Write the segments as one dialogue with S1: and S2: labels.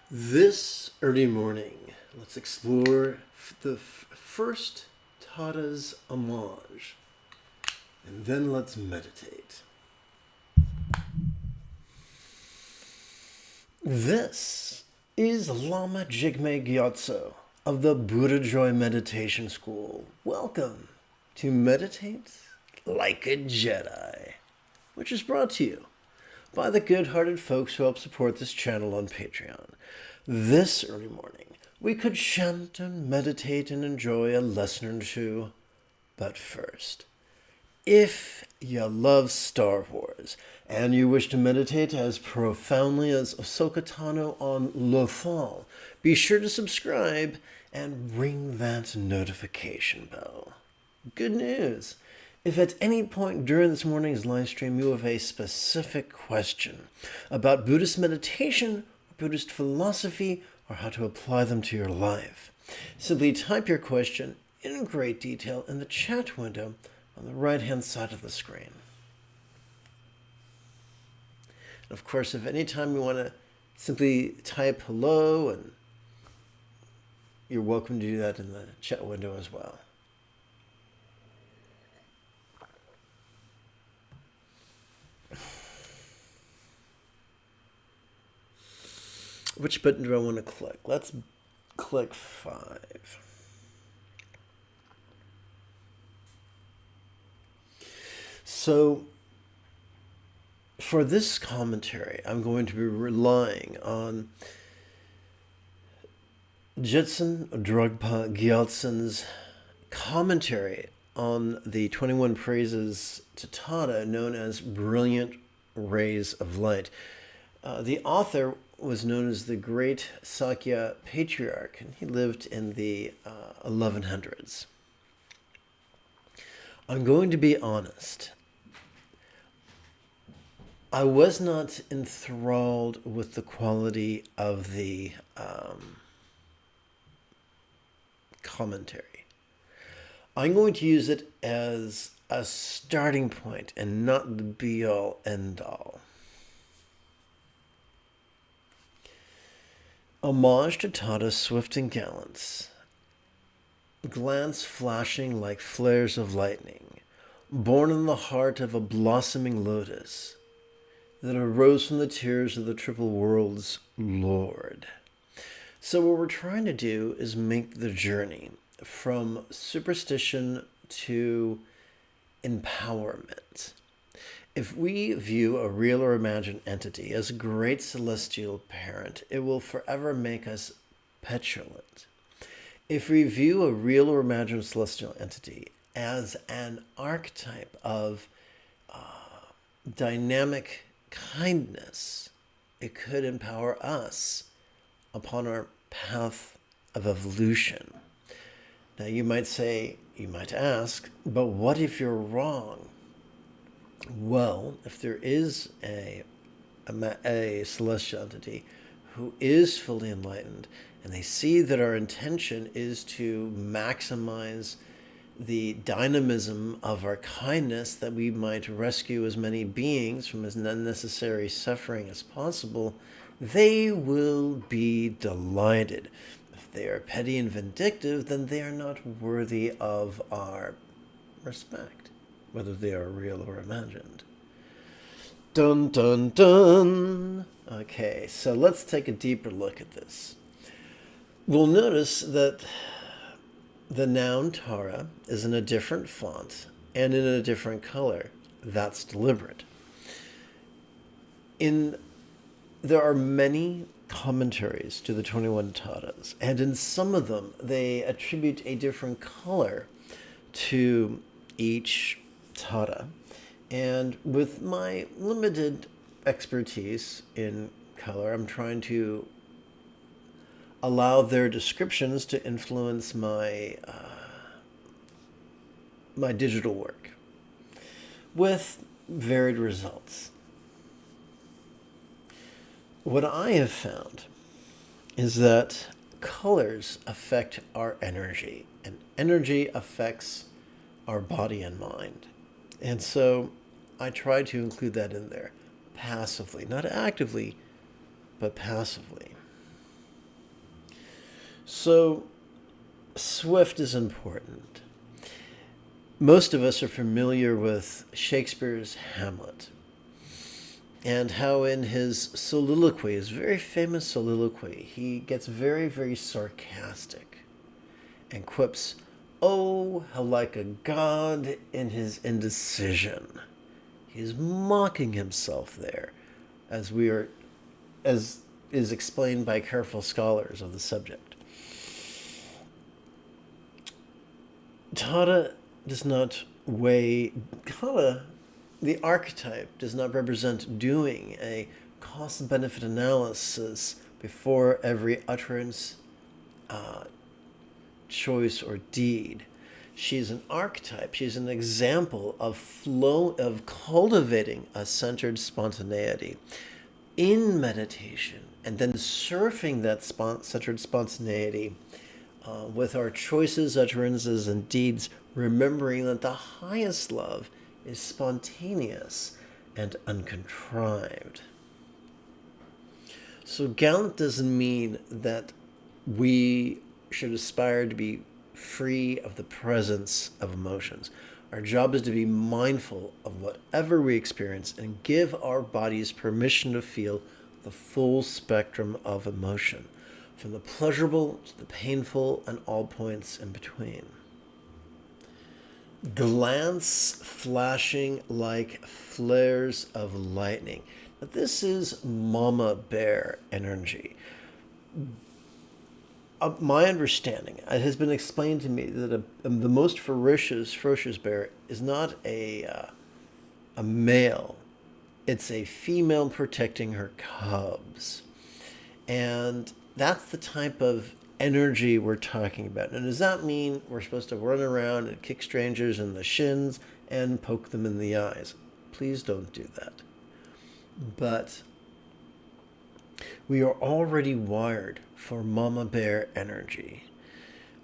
S1: This early morning, let's explore the first Tada's Homage, and then let's meditate. This is Lama Jigme Gyatso of the Buddha Joy Meditation School. Welcome to Meditate Like a Jedi, which is brought to you by the good-hearted folks who help support this channel on Patreon. This early morning, we could chant and meditate and enjoy a lesson or two. But first, if you love Star Wars and you wish to meditate as profoundly as Ahsoka Tano on Lothal, be sure to subscribe and ring that notification bell. Good news! If at any point during this morning's live stream you have a specific question about Buddhist meditation, Buddhist philosophy, or how to apply them to your life, simply type your question in great detail in the chat window on the right-hand side of the screen. And of course, if any time you want to simply type hello, and you're welcome to do that in the chat window as well. Which button do I want to click? Let's click 5. So, for this commentary, I'm going to be relying on Jetson Drugpa Gyaltsen's commentary on the 21 praises to Tada, known as Brilliant Rays of Light. The author was known as the Great Sakya Patriarch, and he lived in the 1100s. I'm going to be honest. I was not enthralled with the quality of the commentary. I'm going to use it as a starting point and not the be-all, end-all. Homage to Tada's swift and gallants, glance flashing like flares of lightning, born in the heart of a blossoming lotus that arose from the tears of the triple world's Lord. So what we're trying to do is make the journey from superstition to empowerment. If we view a real or imagined entity as a great celestial parent, it will forever make us petulant. If we view a real or imagined celestial entity as an archetype of dynamic kindness, it could empower us upon our path of evolution. Now you might say, you might ask, but what if you're wrong? Well, if there is a celestial entity who is fully enlightened, and they see that our intention is to maximize the dynamism of our kindness, that we might rescue as many beings from as unnecessary suffering as possible, they will be delighted. If they are petty and vindictive, then they are not worthy of our respect, whether they are real or imagined. Dun, dun, dun. Okay, so let's take a deeper look at this. We'll notice that the noun Tara is in a different font and in a different color. That's deliberate. There are many commentaries to the 21 Taras, and in some of them they attribute a different color to each Tara. And with my limited expertise in color, I'm trying to allow their descriptions to influence my my digital work with varied results. What I have found is that colors affect our energy, and energy affects our body and mind. And so I try to include that in there passively, not actively, but passively. So, swift is important. Most of us are familiar with Shakespeare's Hamlet, and how in his soliloquy, his very famous soliloquy, he gets very, very sarcastic and quips, "Oh, how like a god in his indecision." He is mocking himself there, as is explained by careful scholars of the subject. Tada does not weigh. Tada, the archetype, does not represent doing a cost-benefit analysis before every utterance, choice, or deed. She's an archetype. She's an example of cultivating a centered spontaneity in meditation, and then surfing that centered spontaneity with our choices, utterances, and deeds, remembering that the highest love is spontaneous and uncontrived. So gallant doesn't mean that we should aspire to be free of the presence of emotions. Our job is to be mindful of whatever we experience and give our bodies permission to feel the full spectrum of emotion, from the pleasurable to the painful and all points in between. Glance flashing like flares of lightning. Now, this is mama bear energy. My understanding, it has been explained to me that the most ferocious bear is not a male. It's a female protecting her cubs. And that's the type of energy we're talking about. And does that mean we're supposed to run around and kick strangers in the shins and poke them in the eyes? Please don't do that. But we are already wired for mama bear energy,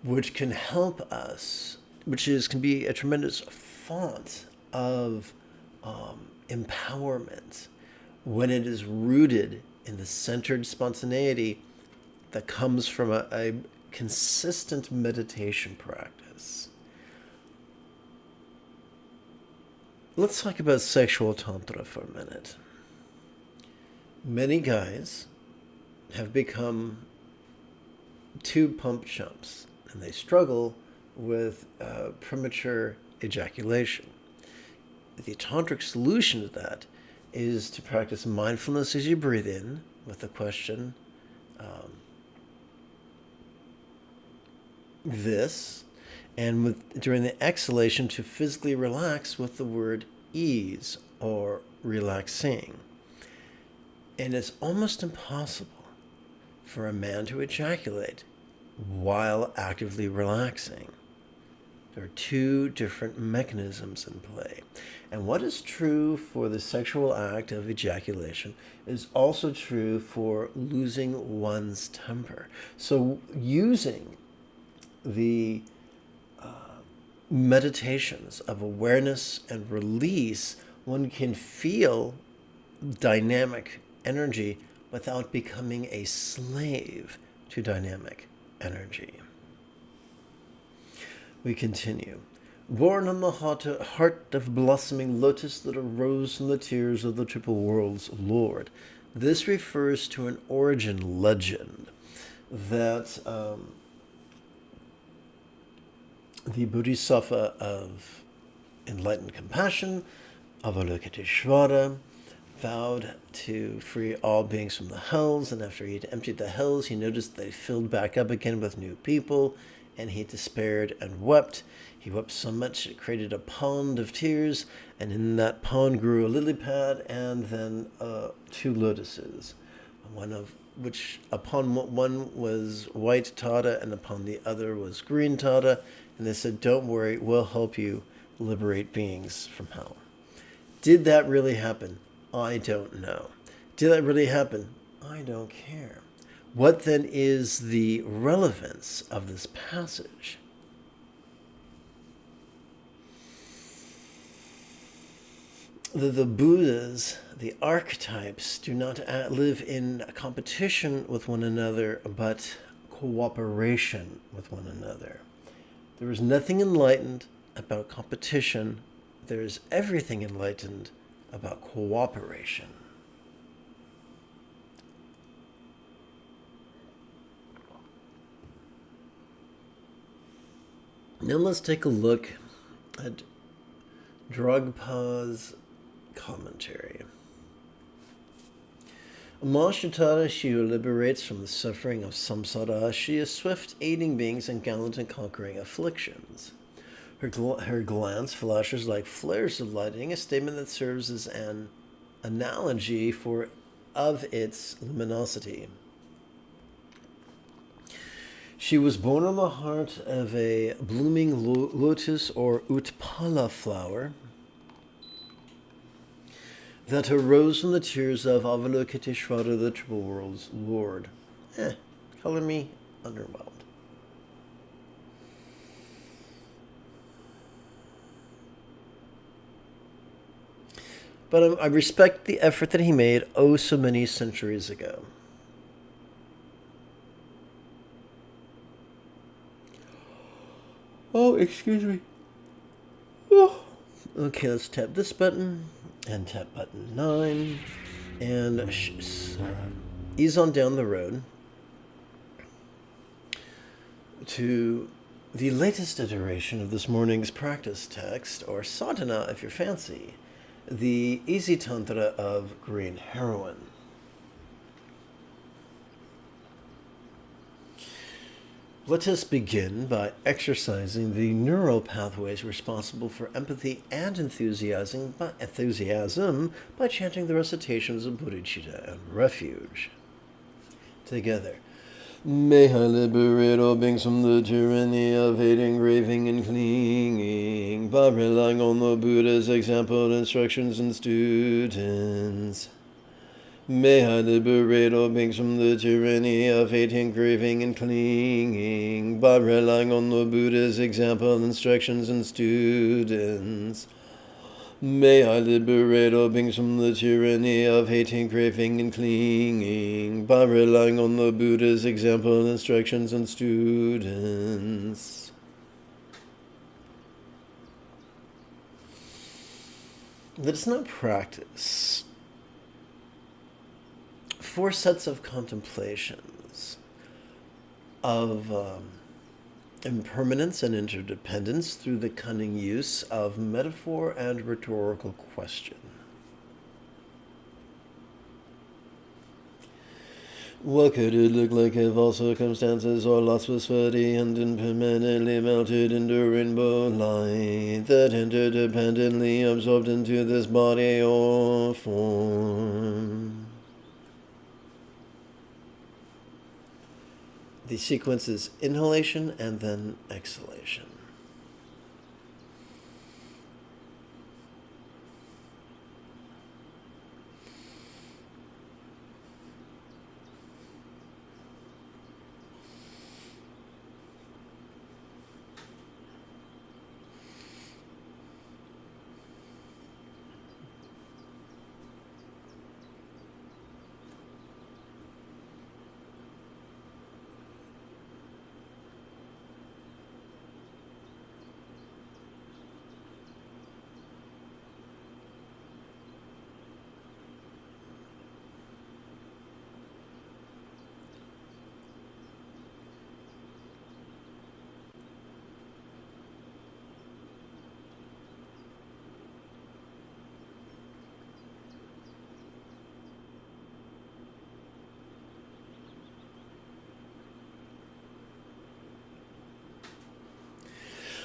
S1: which can help us, can be a tremendous font of empowerment when it is rooted in the centered spontaneity that comes from a consistent meditation practice. Let's talk about sexual tantra for a minute. Many guys have become tube pump chumps, and they struggle with premature ejaculation. The tantric solution to that is to practice mindfulness as you breathe in with the question, this, and during the exhalation to physically relax with the word ease or relaxing. And it's almost impossible for a man to ejaculate while actively relaxing. There are two different mechanisms in play. And what is true for the sexual act of ejaculation is also true for losing one's temper. So using the meditations of awareness and release, one can feel dynamic energy without becoming a slave to dynamic energy. We continue. Born on the heart of blossoming lotus that arose from the tears of the triple world's Lord. This refers to an origin legend that the Bodhisattva of enlightened compassion, Avalokiteshvara, vowed to free all beings from the hells, and after he had emptied the hells, he noticed they filled back up again with new people, and he despaired and wept. He wept so much it created a pond of tears, and in that pond grew a lily pad and then 2 lotuses, one of which upon one was white Tata and upon the other was green Tata, and they said, "Don't worry, we'll help you liberate beings from hell." Did that really happen? I don't know. Did that really happen? I don't care. What then is the relevance of this passage? The Buddhas, the archetypes, do not live in competition with one another, but cooperation with one another. There is nothing enlightened about competition. There is everything enlightened about cooperation. Now let's take a look at Dragpa's commentary. Amashitara, she who liberates from the suffering of samsara, she is swift aiding beings and gallant in conquering afflictions. Her glance flashes like flares of lightning, a statement that serves as an analogy of its luminosity. She was born on the heart of a blooming lotus or utpala flower that arose from the tears of Avalokiteshvara, the Triple World's Lord. Color me underwhelmed. But I respect the effort that he made oh so many centuries ago. Oh, excuse me. Oh. Okay, let's tap this button and tap button 9 and ease on down the road to the latest iteration of this morning's practice text, or sadhana if you're fancy, the Easy Tantra of Green Heroin. Let us begin by exercising the neural pathways responsible for empathy and enthusiasm by chanting the recitations of bodhicitta and refuge. Together. May I liberate all beings from the tyranny of hating, craving, and clinging by relying on the Buddha's example, instructions, and students. May I liberate all beings from the tyranny of hating, craving, and clinging by relying on the Buddha's example, instructions, and students. May I liberate all beings from the tyranny of hating, craving, and clinging by relying on the Buddha's example, instructions, and students. Let's not practice 4 sets of contemplations of impermanence and interdependence through the cunning use of metaphor and rhetorical question. What could it look like if all circumstances are lost with sweaty and impermanently melted into rainbow light that interdependently absorbed into this body or form? The sequence is inhalation and then exhalation.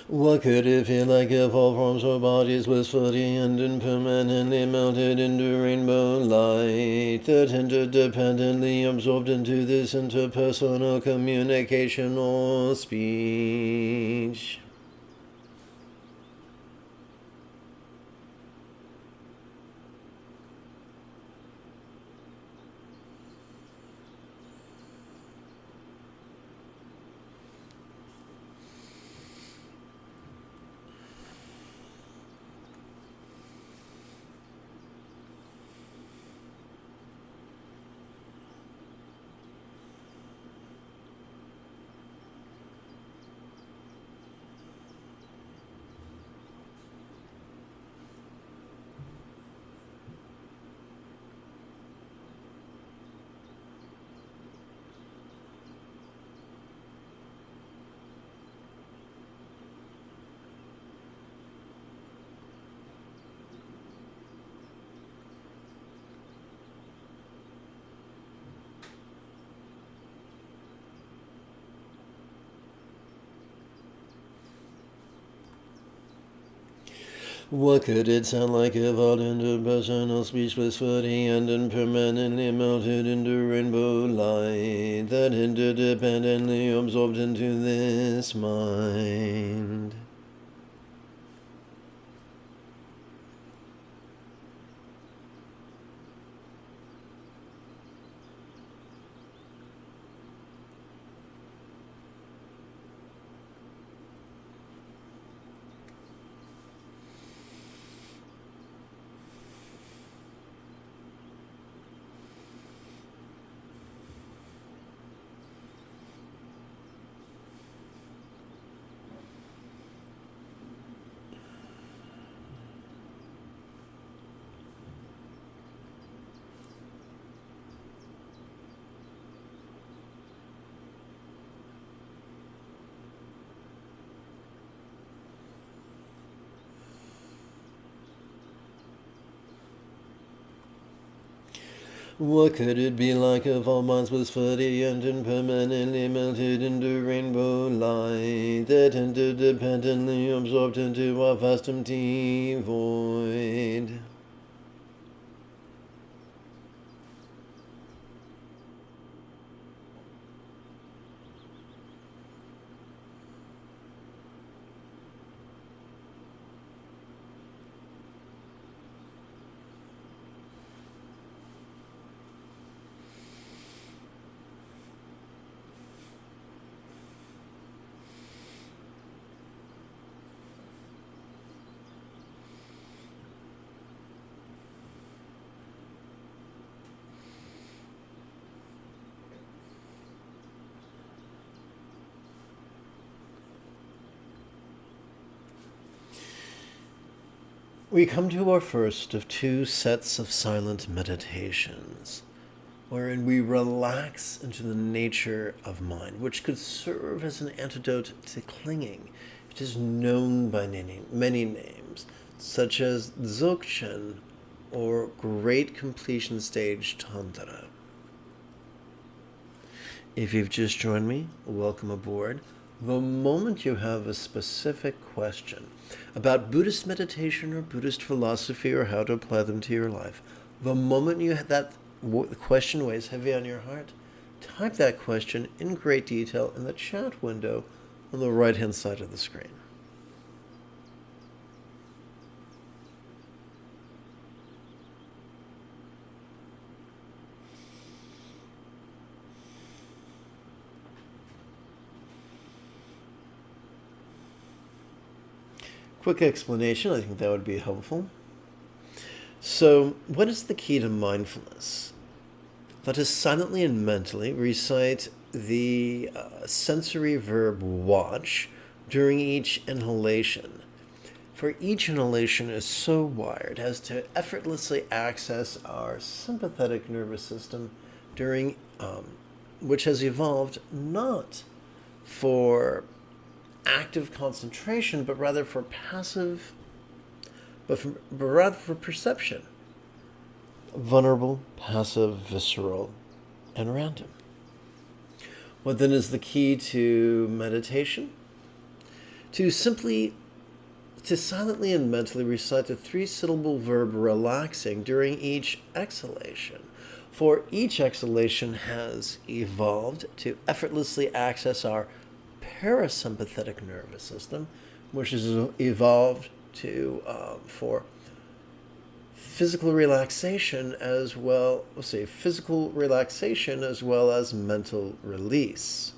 S1: What could it feel like if all forms or bodies was floating and impermanently melted into rainbow light that interdependently absorbed into this interpersonal communication or speech? What could it sound like evolved into personal speechless footy and impermanently melted into rainbow light that interdependently absorbed into this mind? What could it be like if all minds was footy and impermanently melted into rainbow light that interdependently absorbed into our vast empty void? We come to our first of 2 sets of silent meditations, wherein we relax into the nature of mind, which could serve as an antidote to clinging. It is known by many names, such as Dzogchen or Great Completion Stage Tantra. If you've just joined me, welcome aboard. The moment you have a specific question about Buddhist meditation or Buddhist philosophy or how to apply them to your life, the moment you have that question weighs heavy on your heart, type that question in great detail in the chat window on the right-hand side of the screen. Quick explanation, I think that would be helpful. So, what is the key to mindfulness? Let us silently and mentally recite the sensory verb watch during each inhalation. For each inhalation is so wired as to effortlessly access our sympathetic nervous system during which has evolved not for active concentration, but rather for passive, but rather for perception. Vulnerable, passive, visceral, and random. What then is the key to meditation? To silently and mentally recite the 3-syllable verb relaxing during each exhalation. For each exhalation has evolved to effortlessly access our parasympathetic nervous system, which has evolved to for physical relaxation as well. Physical relaxation as well as mental release.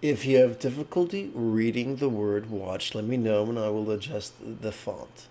S1: If you have difficulty reading the word watch, let me know and I will adjust the font.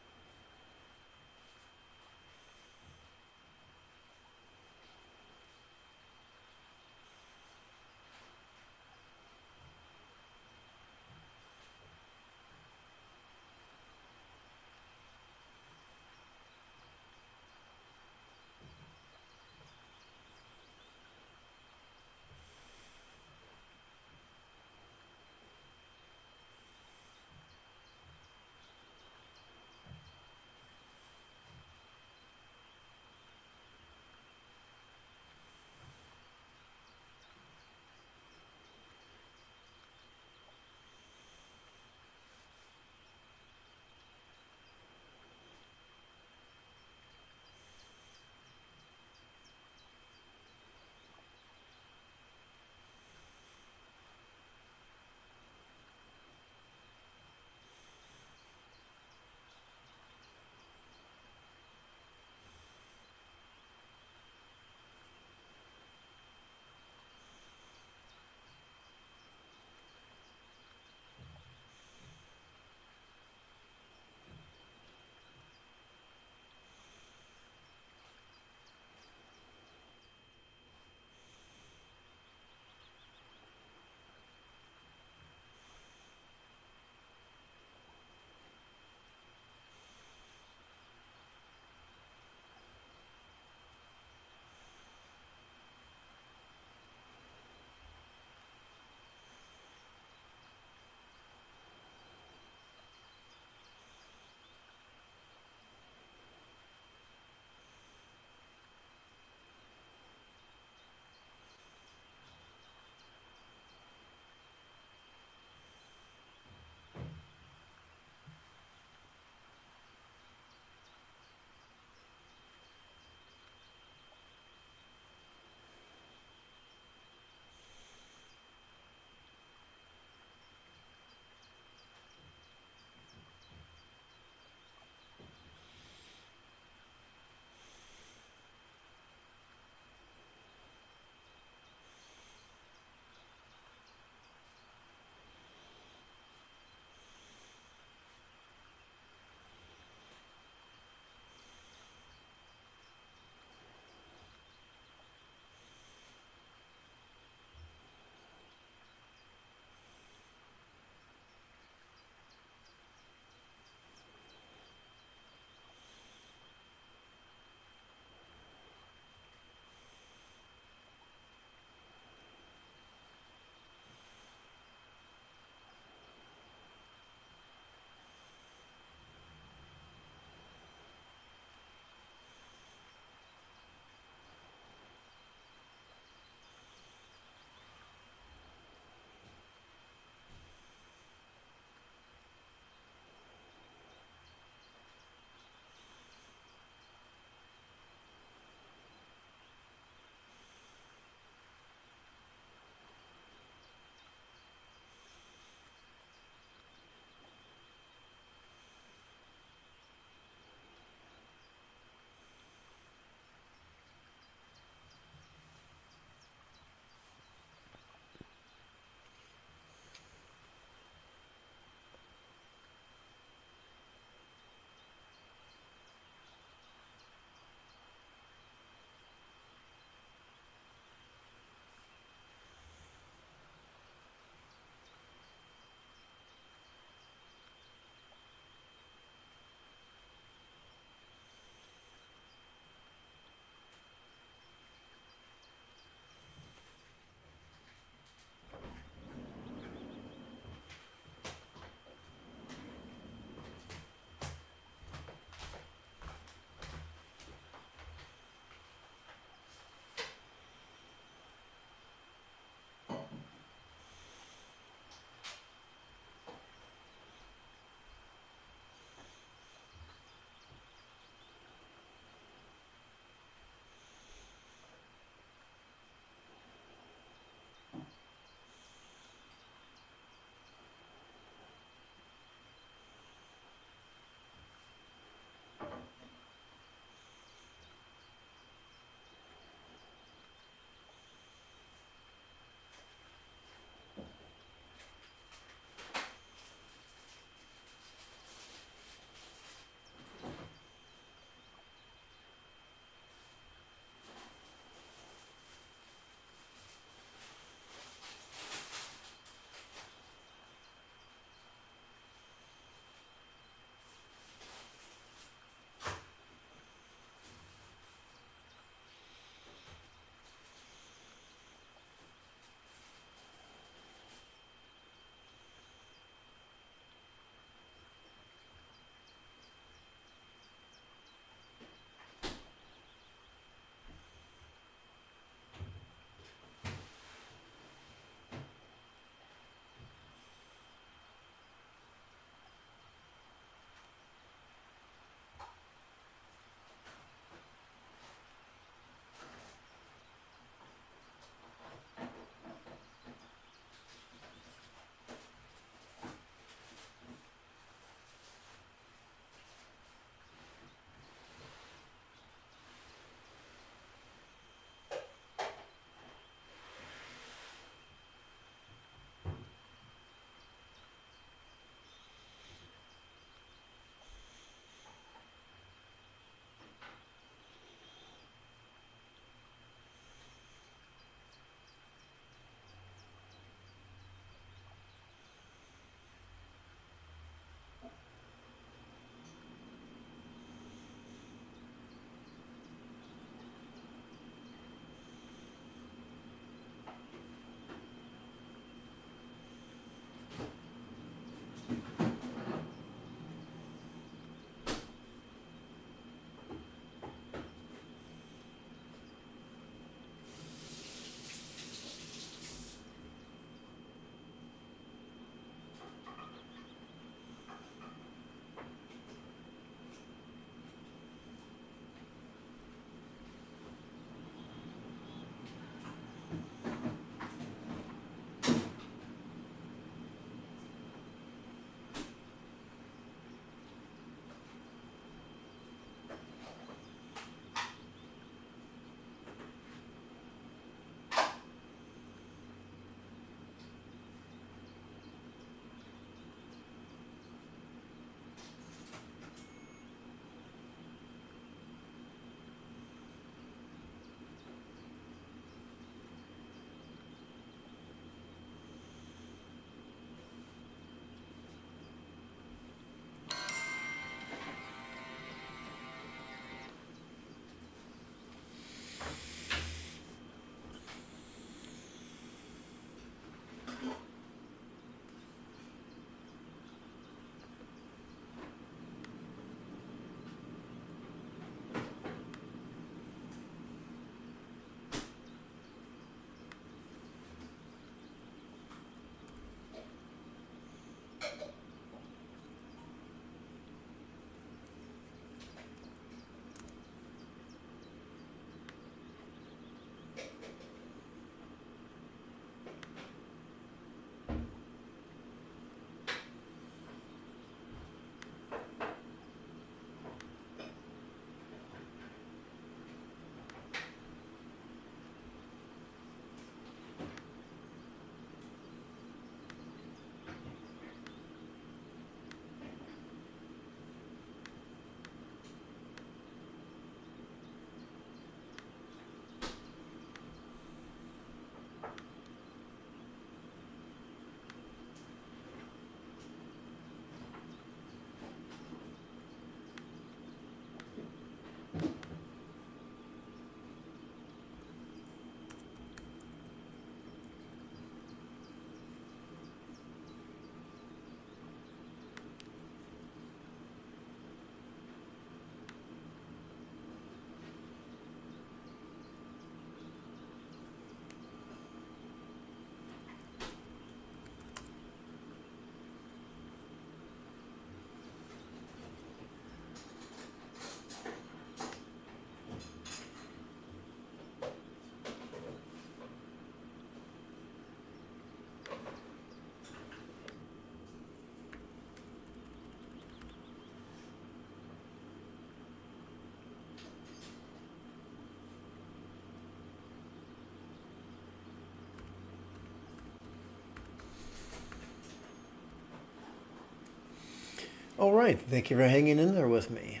S1: All right, thank you for hanging in there with me.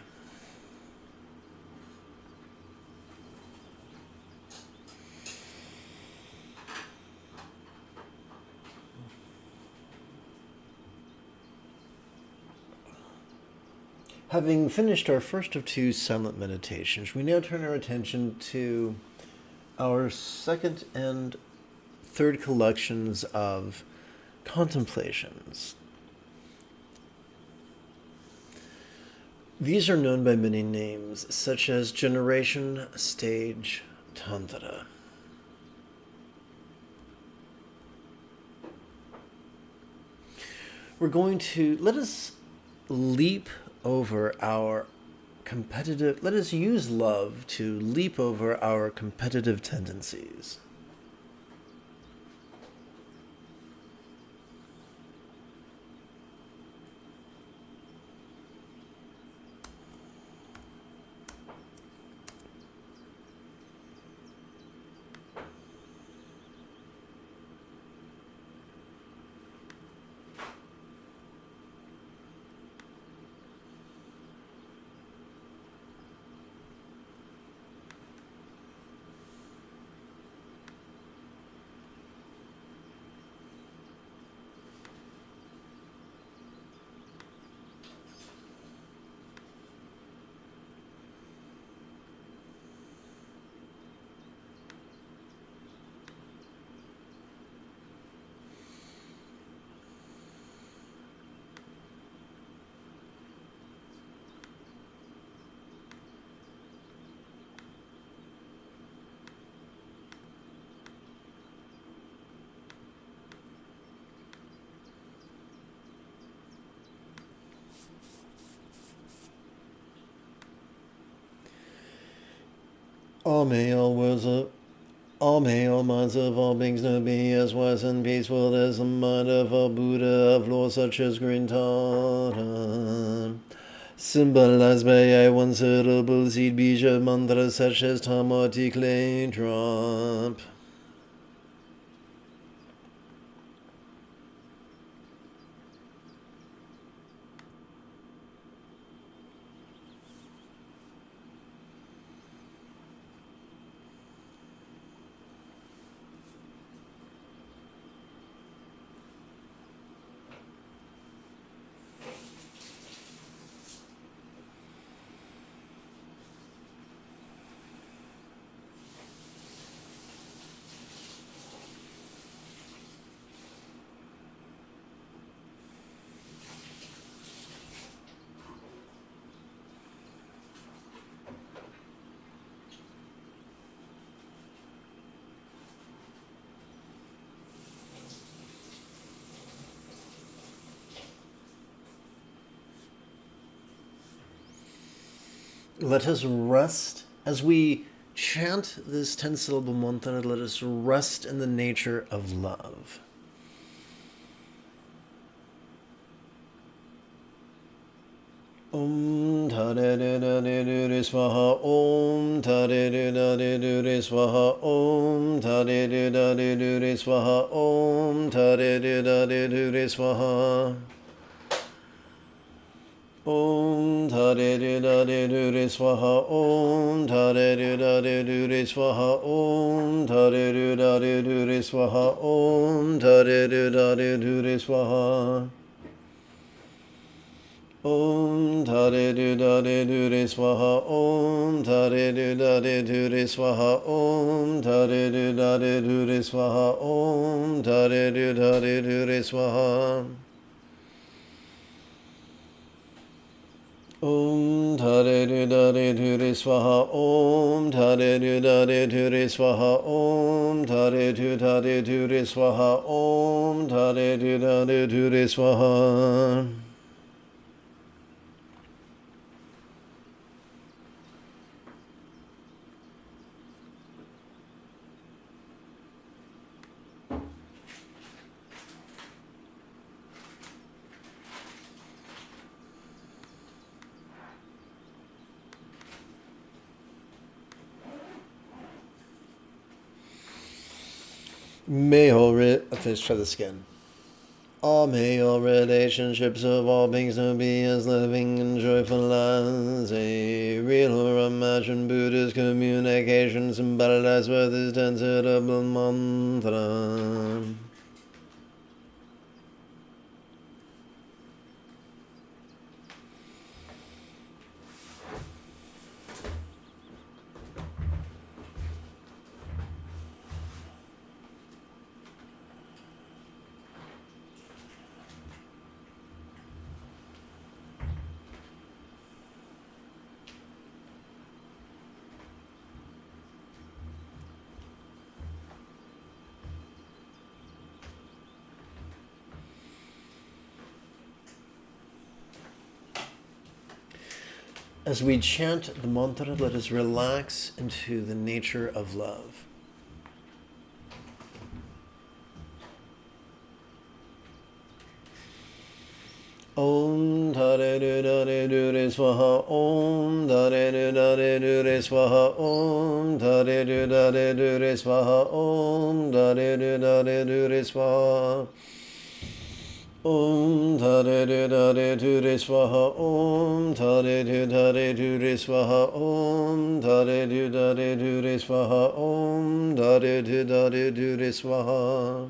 S1: Having finished our first of two silent meditations, we now turn our attention to our second and third collections of contemplations. These are known by many names, such as Generation, Stage, Tantra. We're going to, let us leap over our competitive, let us use love to leap over our competitive tendencies. All may all minds of all beings know be as wise and peaceful as the mind of a Buddha of law such as green Tara. Symbolized by a one syllable seed bija mantra such as Tamati clay drop. Let us rest as we chant this 10-syllable mantra. Let us rest in the nature of love. Om Tare Dure Swaha Om Tare Dure Swaha Om Tare Dure Swaha Om Tare Dure Swaha Om Tare Dure Swaha Om Tare Dure Swaha Om Tare Dure Swaha Om Tare Dure Swaha Om Tare Dure Swaha Om Tare Dure Swaha Om Tare Dure Swaha Om Tare Dure Swaha Om Tare Dure Swaha Om Tare Dure Swaha Om Tare Dure Swaha Om Tare Dure Swaha. Let's try this again. All may all relationships of all beings to be as living and joyful as a real or imagined Buddhist communication symbolized with this 10-syllable mantra. As we chant the mantra, let us relax into the nature of love. Om Tare Du Dare Du Re Swaha Om Tare Du Dare Du Re Swaha Om Tare Du Dare Du Re Swaha Om Tare Du Dare Du Re Swaha Om Tare Du Dare Du Re Swaha Om Tare Du Dare Du Re Swaha Om Tare Du Dare Du Re Swaha Om Tare Du Dare Du Re Swaha.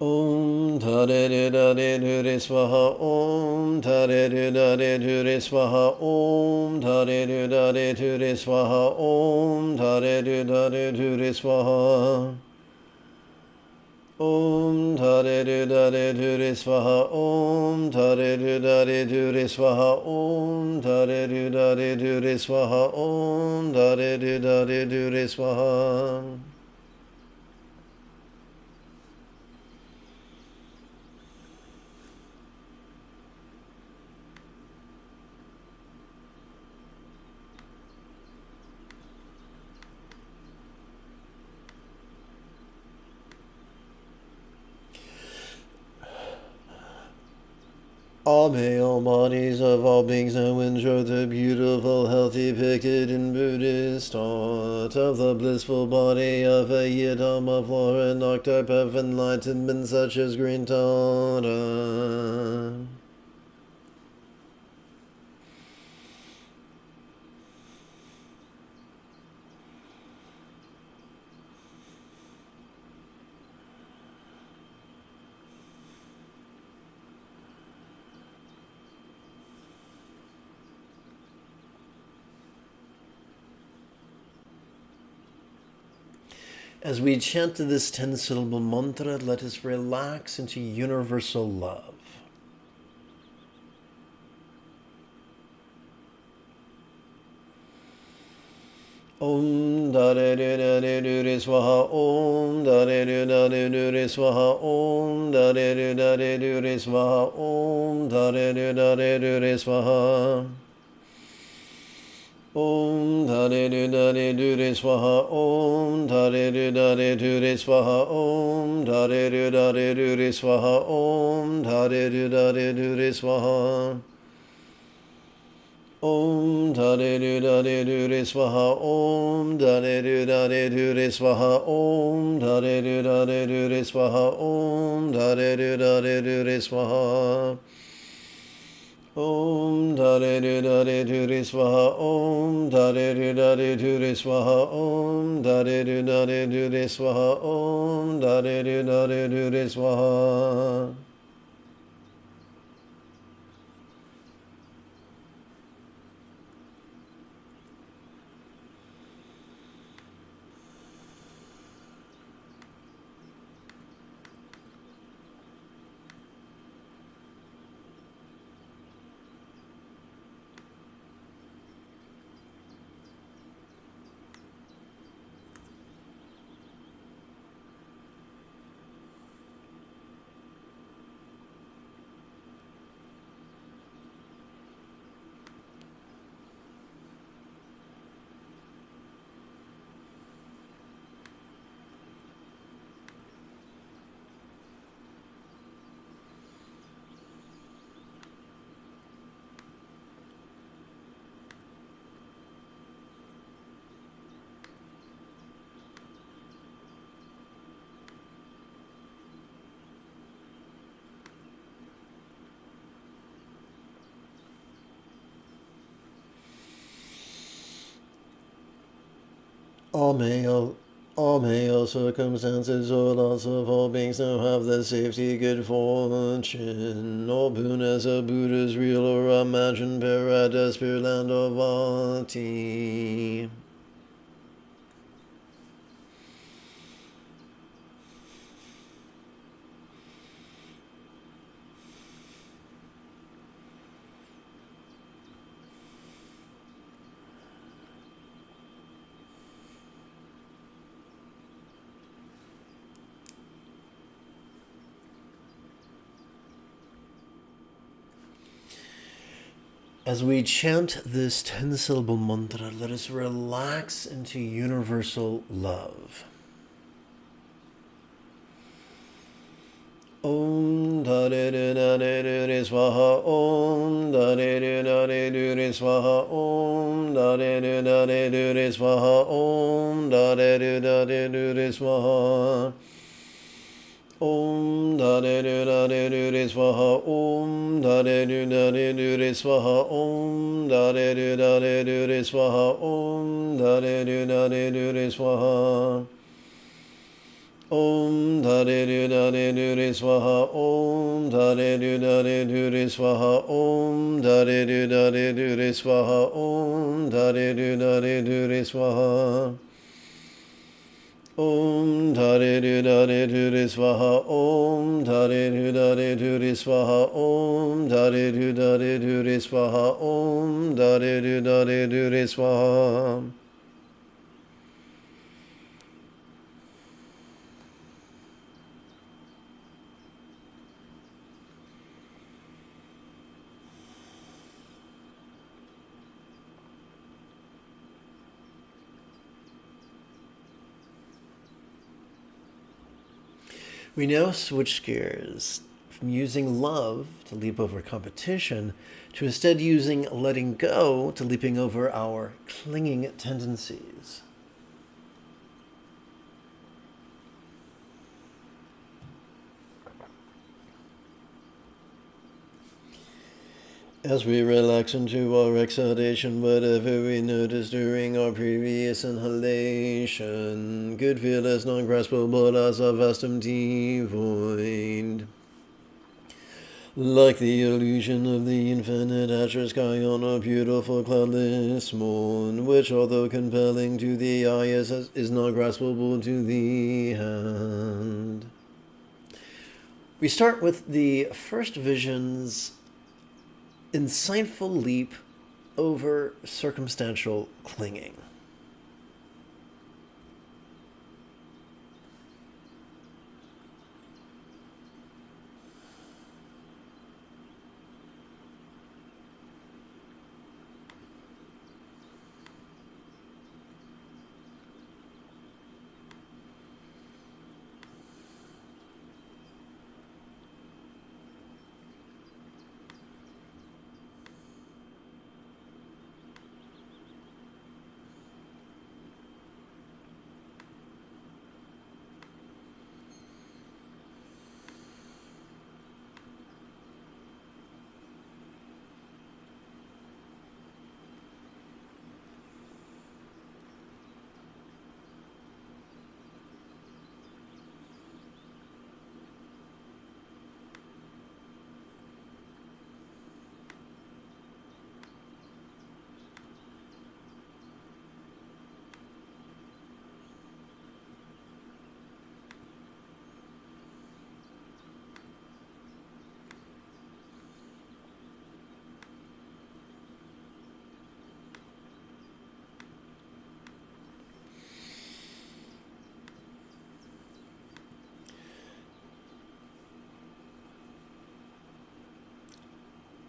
S1: Om Tare Du Dare Du Re Swaha Om Tare Du Dare Du Re Swaha Om Tare Du Dare Du Re Swaha Om Tare Du Dare Du Re Swaha Om Tare Du Dare Du Re Swaha Om Tare Du Dare Du Re Swaha Om Tare Du Dare Du Re Swaha Om Tare Du Dare Du Re Swaha. All male bodies of all beings now enjoy the beautiful, healthy, pictured in Buddhist thought of the blissful body of a Yidama flora and archetype of enlightenment such as Green Tara. As we chant this 10-syllable mantra, let us relax into universal love. Om Dare Du Dare Du Re Swaha Om Dare Du Dare Du Re Swaha Om Dare Du Dare Du Re Swaha Om Dare Du Dare Du Re Swaha Om Tare Du Dare Du Re Swaha Om Tare Du Dare Du Re Swaha Om Tare Du Dare Du Re Swaha Om Tare Du Dare Du Re Swaha Om Tare Du Dare Du Re Swaha Om Tare Du Dare Du Re Swaha Om Tare Du Dare Du Re Swaha Om Tare Du Dare Du Re Swaha Om Tare Du Dare Du Re Swaha Om Tare Du Dare Du Re Swaha Om Tare Du Dare Du Re Swaha Om Tare Du Dare Du Re Swaha. All male circumstances or lots of all beings now have the safety, good fortune. All boon as a Buddha's real or imagined paradise, pure land of Vati. As we chant this 10-syllable mantra, let us relax into universal love. Om Dare Dare Swaha, Om Dare Dare Swaha, Om Dare Dare Swaha, Om Dare Dare Swaha. Om Dare Dare Swaha, Om Dare Dare Swaha, Om Dare Dare Swaha, Om Dare Dare Swaha. Om Dare Dare Swaha, Om Dare Dare Swaha, Om Dare Dare Swaha, Om Dare Dare Swaha. Om Dare Dare Swaha, Om Dare Dare Swaha, Om Dare Dare Swaha, Om Dare Dare Swaha. We now switch gears from using love to leap over competition to instead using letting go to leaping over our clinging tendencies. As we relax into our exhalation, whatever we notice during our previous inhalation could feel as non-graspable as a vast empty void. Like the illusion of the infinite azure sky on a beautiful cloudless morn, which although compelling to the eye is not graspable to the hand. We start with the first vision's insightful leap over circumstantial clinging.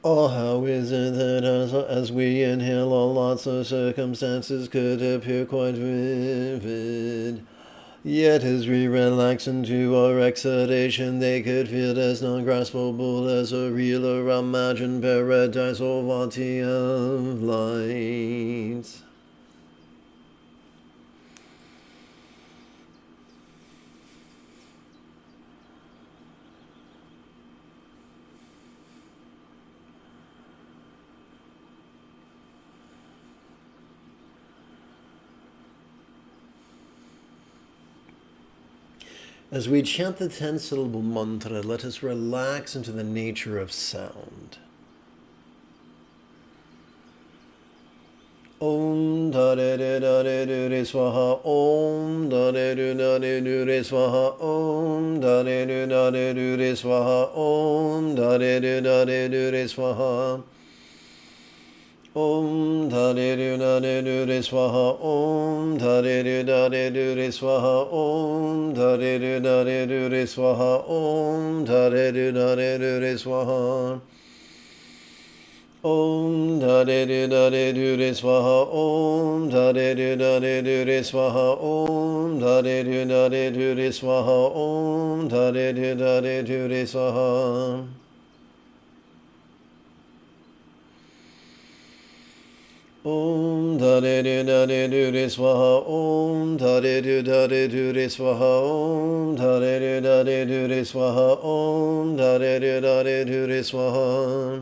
S1: Oh, how is it that as we inhale, all lots of circumstances could appear quite vivid, yet as we relax into our exhalation, they could feel as non-graspable as a real or imagined paradise or vati of light. As we chant the 10-syllable mantra, let us relax into the nature of sound. Om Dare Dare Dure Swaha, Om Dare Dare Dure Swaha, Om Dare Dare Dure Swaha, Om Dare Dare Dure Swaha. Om Dare Dare Dure Swaha, Om Dare Dare Dure Swaha, Om Dare Dare Dure Swaha, Om Dare Dare Dure Swaha. Om Dare Dare Dure Swaha, Om Dare Dare Dure Swaha, Om Dare Dare Dure Swaha, Om Dare Dare Dure Swaha. Om Dare Dare Dure Swaha, Om Dare Dare Dure Swaha, Om Dare Dare Dure Swaha, Om Dare Dare Dure Swaha.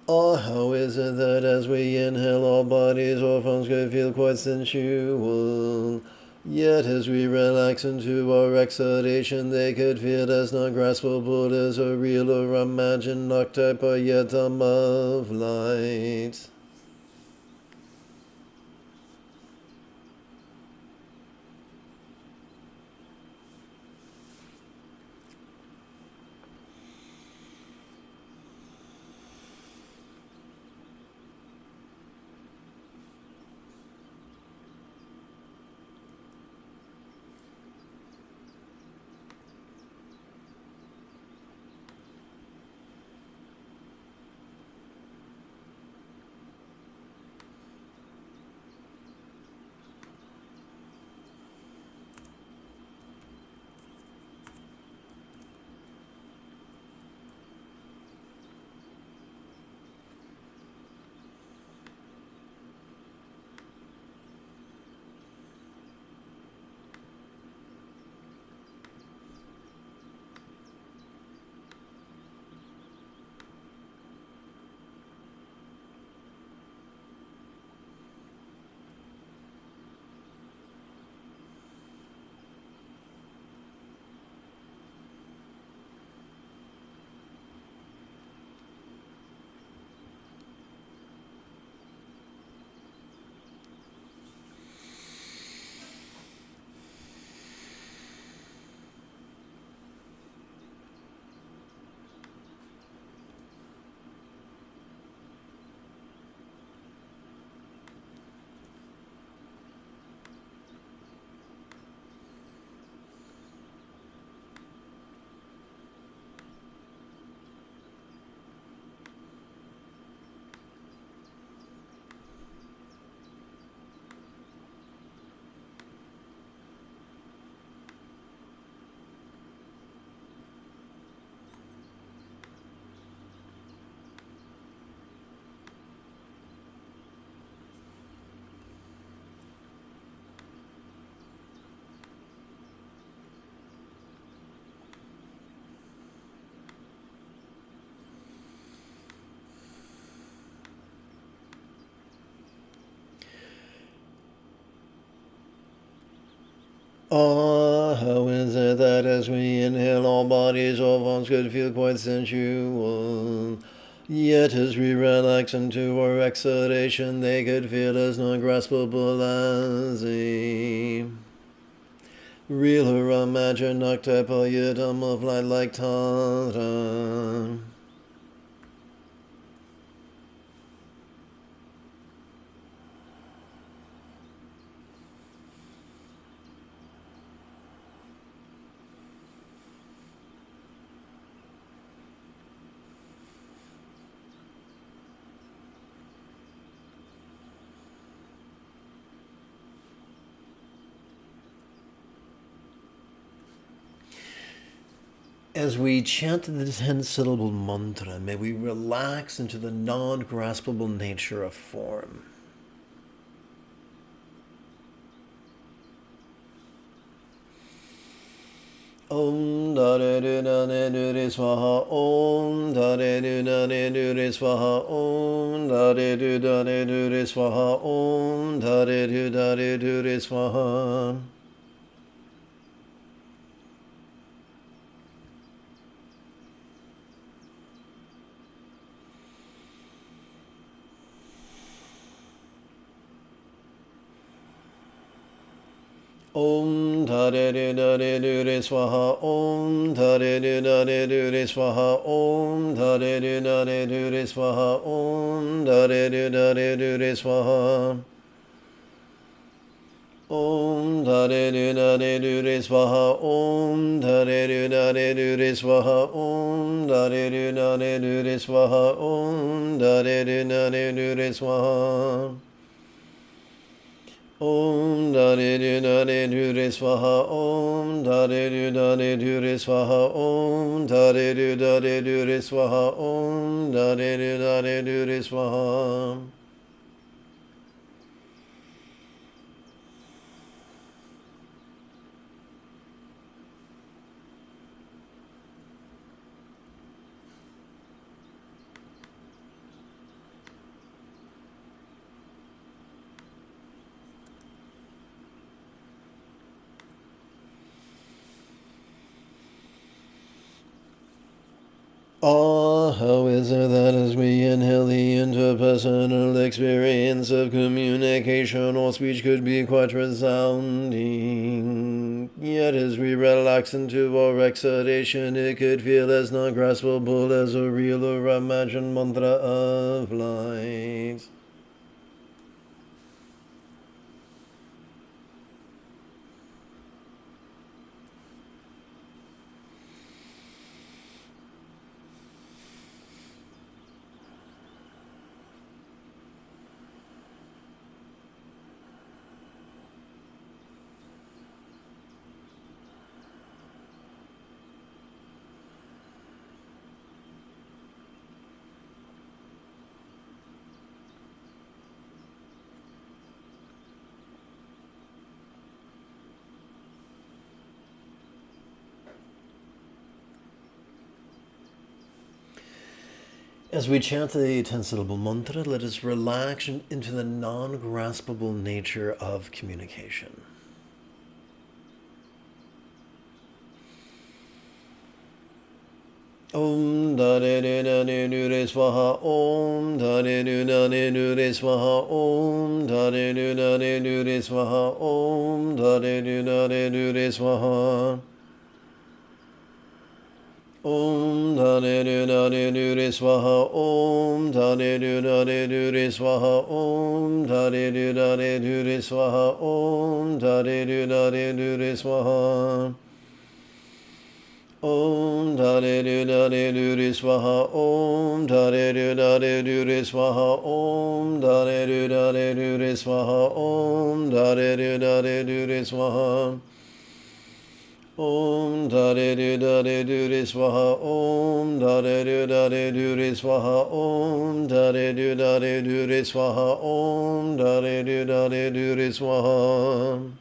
S1: Ah, how is it that as we inhale our bodies or forms could feel quite sensual, yet as we relax into our exhalation they could feel as not graspable as a real or imagined archetype or yet of light. Ah, how is it that as we inhale our bodies or forms could feel quite sensual, yet as we relax into our exhalation they could feel as not graspable as a real or imagined archetype or yet of light like Tara. As we chant the 10-syllable mantra, may we relax into the non-graspable nature of form. Om Dare Dare Dure Swaha. Om Dare Dare Dure Swaha. Om Dare Dare Dure Swaha. Om Dare Dare Dure Swaha. Om Dare Dare Dure Swaha. Om Dare Dare Dure Swaha. Om Dare Dare Dure Swaha. Om Dare Dare Dure Swaha. Om Dare Dare Dure Swaha. Om Dare Dare Dure Swaha. Om Dare Dare Dure Swaha. Om Dare Dare Dure Swaha. Om Dare Dare Dure Swaha. Om Dare Dare Dure Swaha. Om Dare Dare Dure Swaha. Om Dare Dare Dure Swaha. Ah, how is it that as we inhale the interpersonal experience of communication or speech could be quite resounding, yet as we relax into our exhalation it could feel as non-graspable as a real or imagined mantra of light. As we chant the 10-syllable mantra, let us relax into the non-graspable nature of communication. Om Dare Dare Dure Swaha. Om Dare Dare Dure Swaha. Om Dare Dare Dure Swaha. Om Dare Dare Dure Swaha. Om Dare Dare Dure Swaha. Om Dare Dare Dure Swaha. Om Dare Dare Dure Swaha. Om Dare Dare Dure Swaha. Om Dare Dare Dure Swaha. Om Dare Dare Dure Swaha. Om Dare Dare Dure Swaha. Om Dare Dare Dure Swaha. Om Dare Dare Dure Swaha. Om Dare Dare Dure Swaha. Om Dare Dare Dure Swaha. Om Dare Dare Dure Swaha.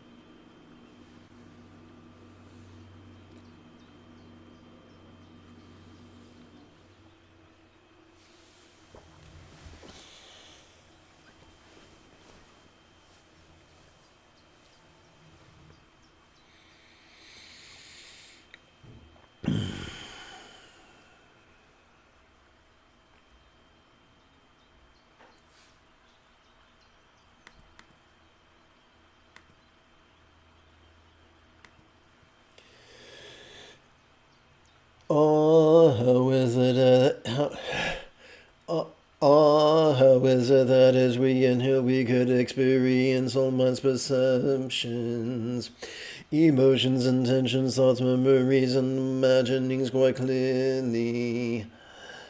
S1: How is it how is it that as we inhale we could experience all mind's perceptions, emotions, intentions, thoughts, memories, and imaginings quite clearly.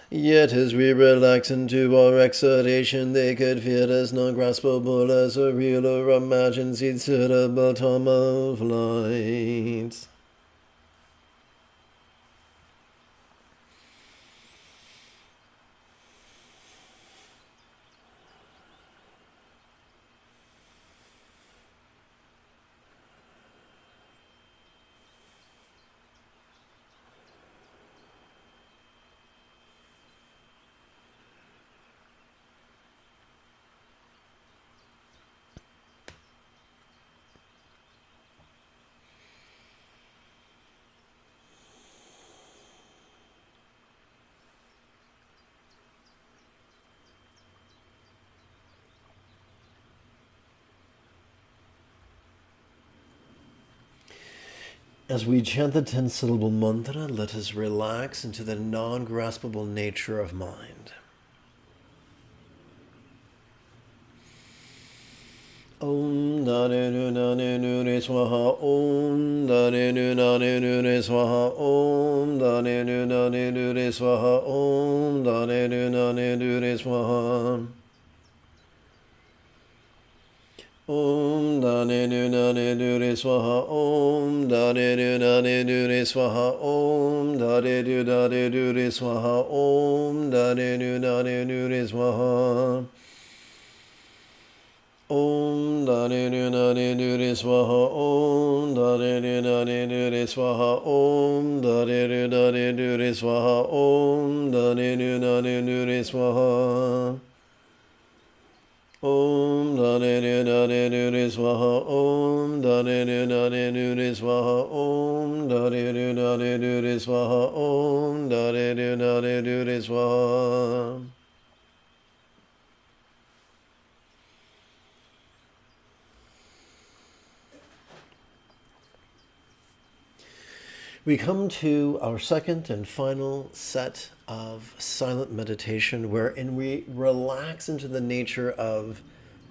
S1: Yet as we relax into our exhalation, they could feel as non-graspable as a real or imagined seed at the bottom of light. As we chant the 10-syllable mantra, let us relax into the non-graspable nature of mind. Om Dharenu Nanenu Re Swaha Om Dharenu Nanenu Re Swaha Om Dharenu Nanenu Re Swaha Om Dharenu Nanenu Re Swaha Om Dharenu Nanenu Re Swaha Om Dharenu Nanenu Re Swaha Om Dharenu Nanenu Re Swaha Om Dharenu Nanenu Re Swaha Om Dharenu Nanenu Re Swaha Om Dharenu Nanenu Re Swaha Om Dharenu Nanenu Re Swaha Om Dharenu Nanenu Re Swaha Om Dharenu Nanenu Re Swaha Om Dharenu Nanenu Re Swaha Om Dharenu Nanenu Re Swaha Om Dharenu Nanenu Re Swaha. We come to our second and final set of silent meditation, wherein we relax into the nature of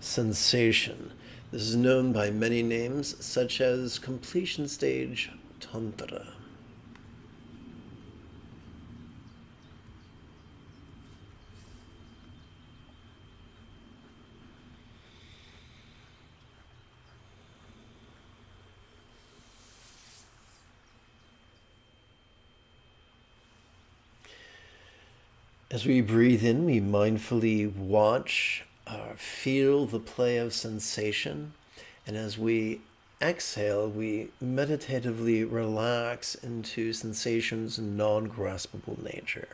S1: sensation. This is known by many names, such as completion stage tantra. As we breathe in, we mindfully watch or feel the play of sensation. And as we exhale, we meditatively relax into sensation's non-graspable nature.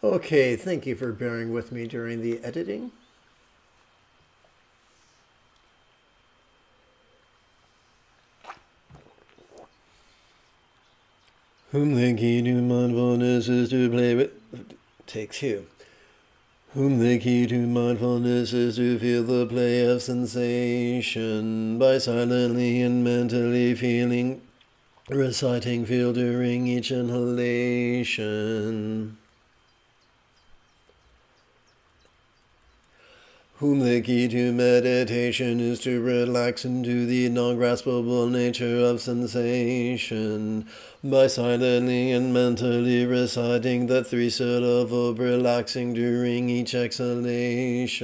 S1: Okay, thank you for bearing with me during the editing. Whom the key to mindfulness is to play with. Take two. Whom the key to mindfulness is to feel the play of sensation by silently and mentally feeling, reciting, feel during each inhalation. Whom the key to meditation is to relax into the non-graspable nature of sensation by silently and mentally reciting the three syllable relaxing during each exhalation.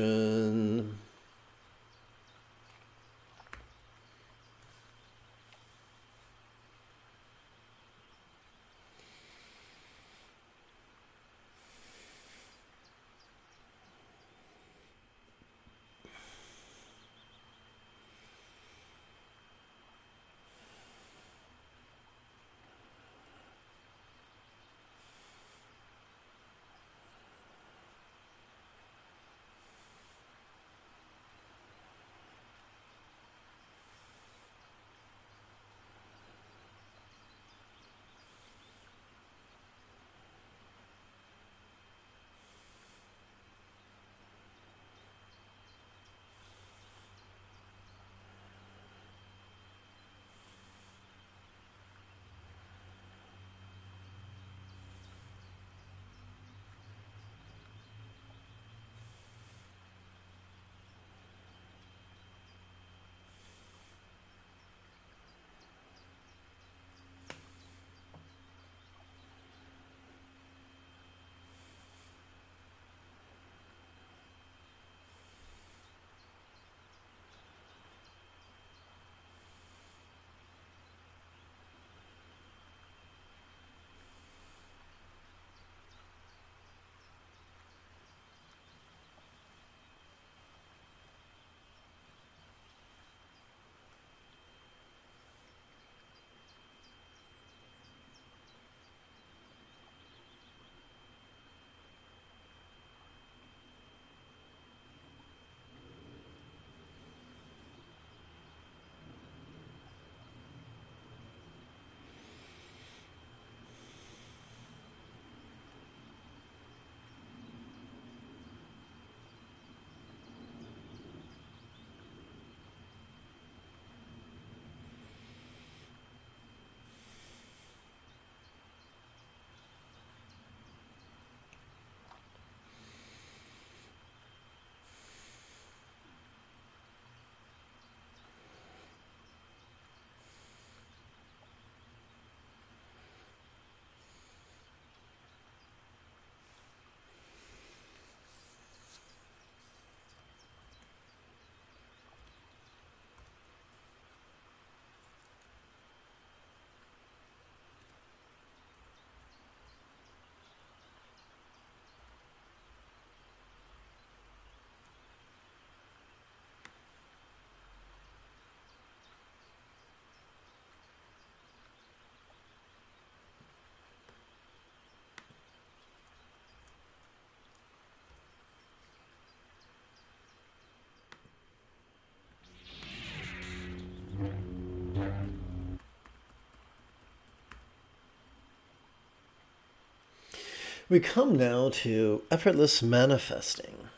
S1: We come now to effortless manifesting,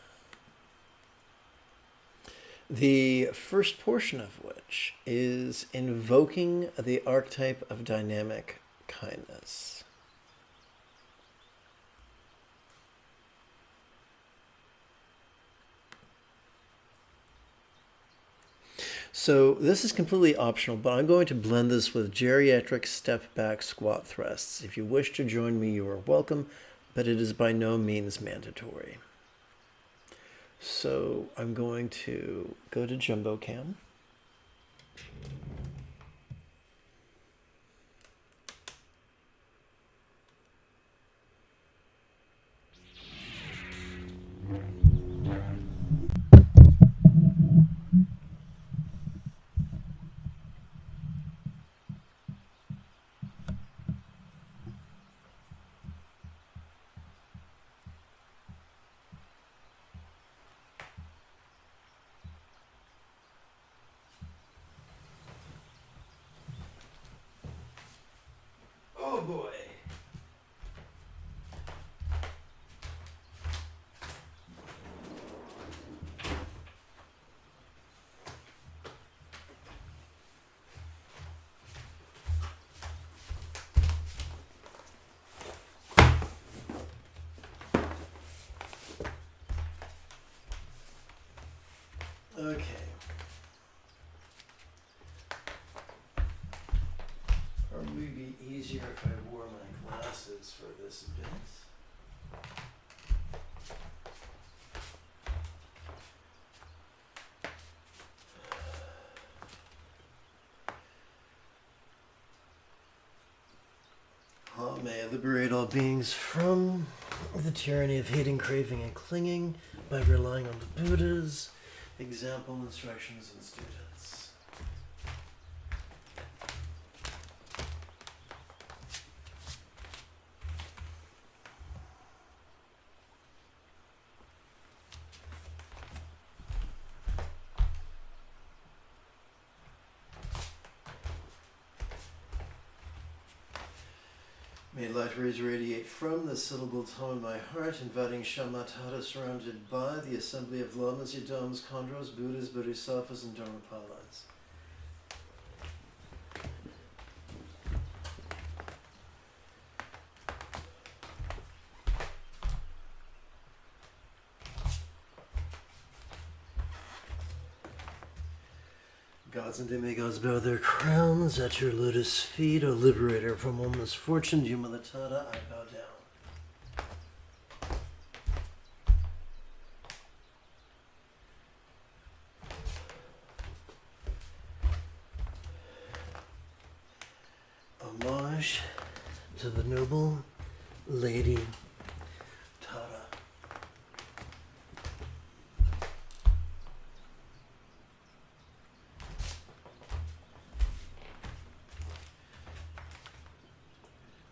S1: the first portion of which is invoking the archetype of dynamic kindness. So this is completely optional, but I'm going to blend this with geriatric step back squat thrusts. If you wish to join me, you are welcome, but it is by no means mandatory. So I'm going to go to Jumbo Cam. May I liberate all beings from the tyranny of hating, craving, and clinging by relying on the Buddha's example, instructions, and students. May light rays radiate from the syllable tone in my heart, inviting shamatata surrounded by the assembly of lamas, yidams, chondros, buddhas, bodhisattvas, and dharmapalas. Gods and demigods bow their crowns at your lotus feet, O liberator from all misfortune, Yumalatada, I bow down. Homage to the noble Lady Tara.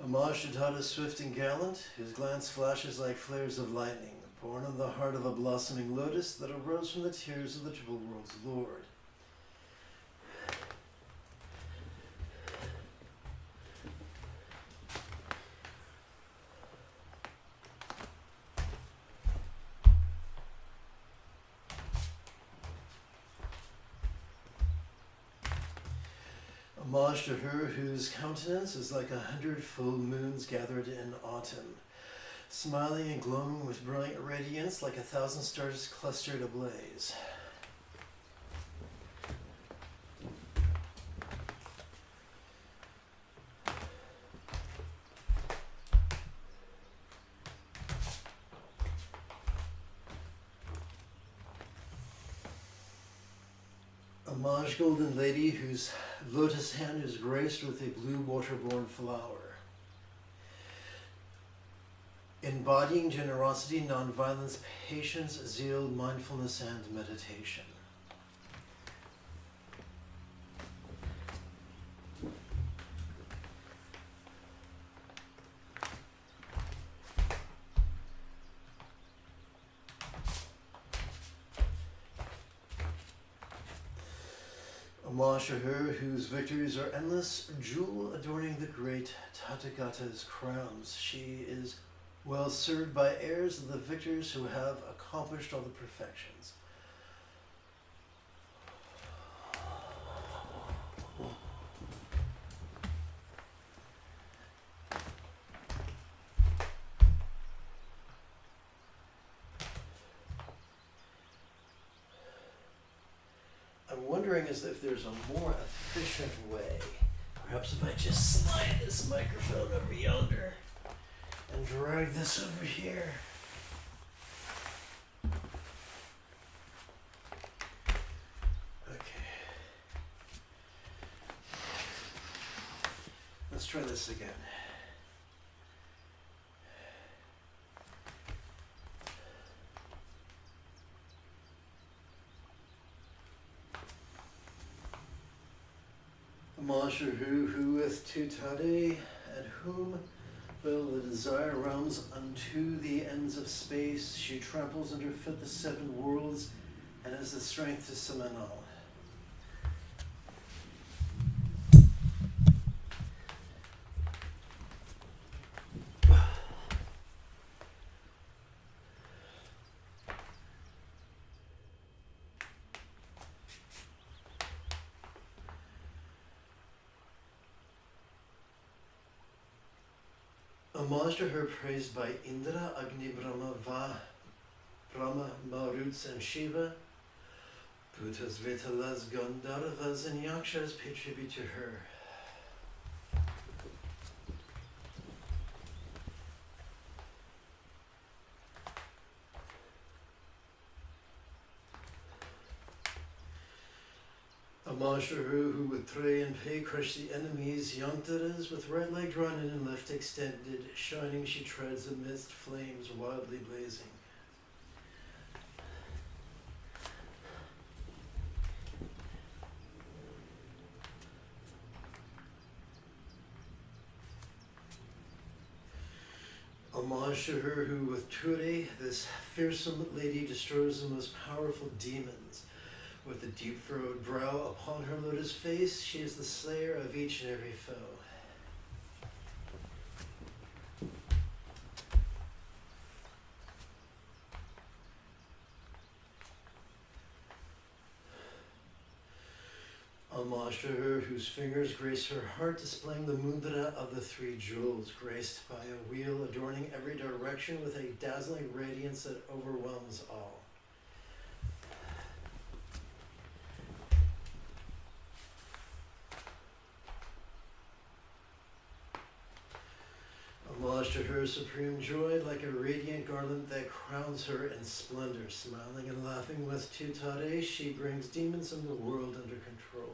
S1: Homage to Tata, swift and gallant, whose glance flashes like flares of lightning, born on the heart of a blossoming lotus that arose from the tears of the triple world's Lord. Homage to her whose countenance is like 100 full moons gathered in autumn, smiling and glowing with brilliant radiance like 1,000 stars clustered ablaze. Homage, golden lady, whose lotus hand is graced with a blue water-borne flower, embodying generosity, nonviolence, patience, zeal, mindfulness, and meditation. Homage to her whose victories are endless, jewel adorning the great Tathagata's crowns. She is well served by heirs of the victors who have accomplished all the perfections. I'm wondering as if there's a more efficient way. Perhaps if I just slide this microphone over yonder and drag this over here. Okay. Let's try this again. Homage to who with two Tade, and whom will the desire roams unto the ends of space. She tramples underfoot the 7 worlds, and has the strength to summon all. Homage to her praised by Indra, Agni, Brahma, Maruts, and Shiva. Bhutas, Vetalas, Gandharvas, and Yakshas pay tribute to her. Homage to her who with tray and pay crushed the enemies. Yantaras with right leg drawn in and left extended, shining she treads amidst flames wildly blazing. Homage to her who with Ture, this fearsome lady, destroys the most powerful demons. With a deep furrowed brow upon her lotus face, she is the slayer of each and every foe. Homage to her whose fingers grace her heart, displaying the mudra of the three jewels, graced by a wheel adorning every direction with a dazzling radiance that overwhelms all. Homage to her supreme joy, like a radiant garland that crowns her in splendor. Smiling and laughing with Tutare, she brings demons in the world under control.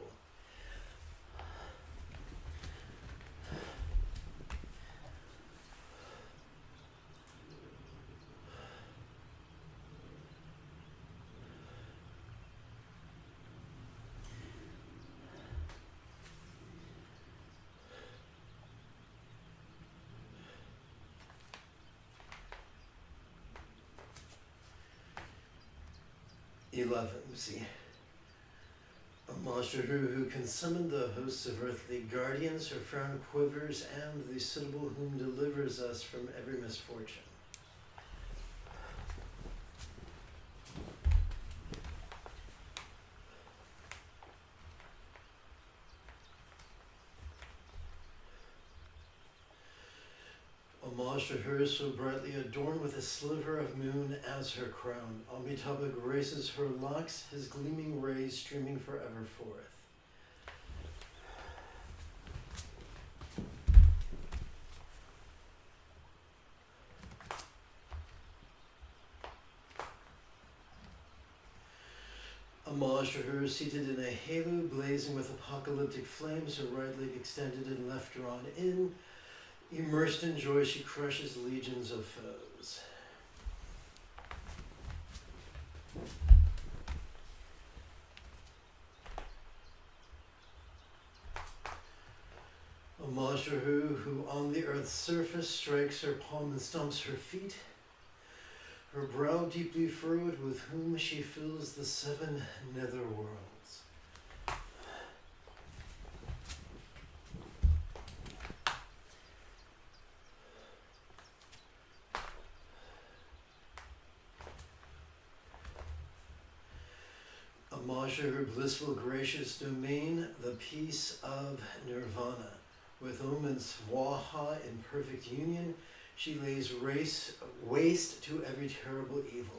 S1: See, homage to her who can summon the hosts of earthly guardians, her frown quivers, and the suitable whom delivers us from every misfortune. Homage to her so brightly adorned with a sliver of moon as her crown. Amitabha graces her locks, his gleaming rays streaming forever forth. Homage to her seated in a halo blazing with apocalyptic flames, her right leg extended and left drawn in. Immersed in joy, she crushes legions of foes. Homage to her who on the earth's surface strikes her palm and stomps her feet, her brow deeply furrowed, with whom she fills the 7 nether worlds. Homage to her blissful, gracious domain, the peace of nirvana. With Om and Swaha in perfect union, she lays waste to every terrible evil.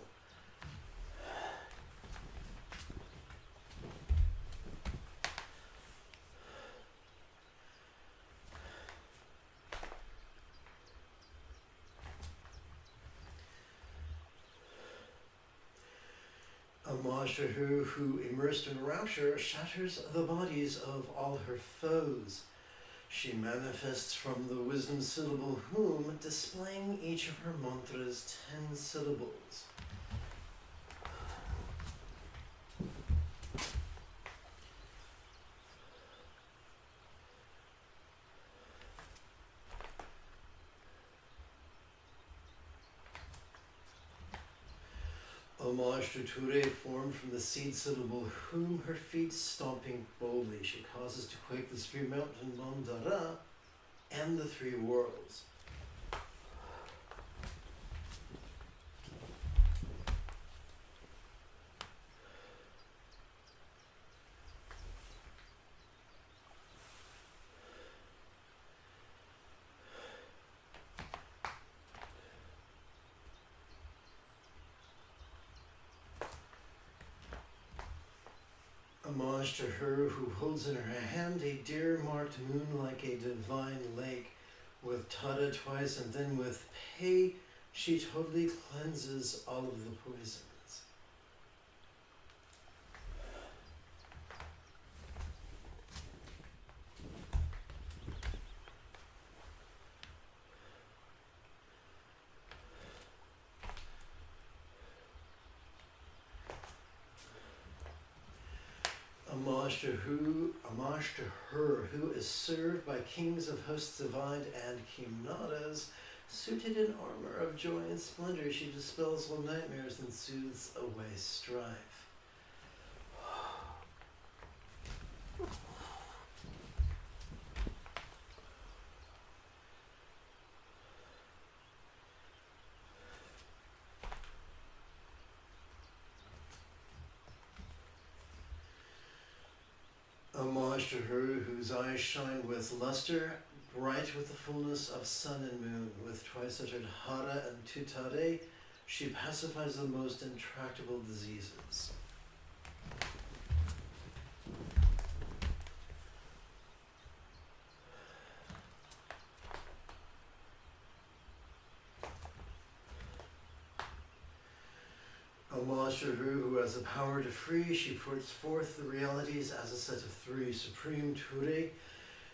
S1: Homage to her who, immersed in rapture, shatters the bodies of all her foes. She manifests from the wisdom syllable whom, displaying each of her mantras 10 syllables. Homage to Ture, formed from the seed syllable whom, her feet stomping boldly, she causes to quake the spear mountain Mandara and the 3 worlds. Homage to her who holds in her hand a deer-marked moon like a divine lake. With Tada twice and then with Pei, she totally cleanses all of the poisons. Homage to her who is served by kings of hosts divine and Kimnadas, suited in armor of joy and splendor, she dispels all nightmares and soothes away strife. Homage to her whose eyes shine with luster, bright with the fullness of sun and moon, with twice-uttered hara and tutare, she pacifies the most intractable diseases. Homage to her who has the power to free, she puts forth the realities as a set of three. Supreme Ture,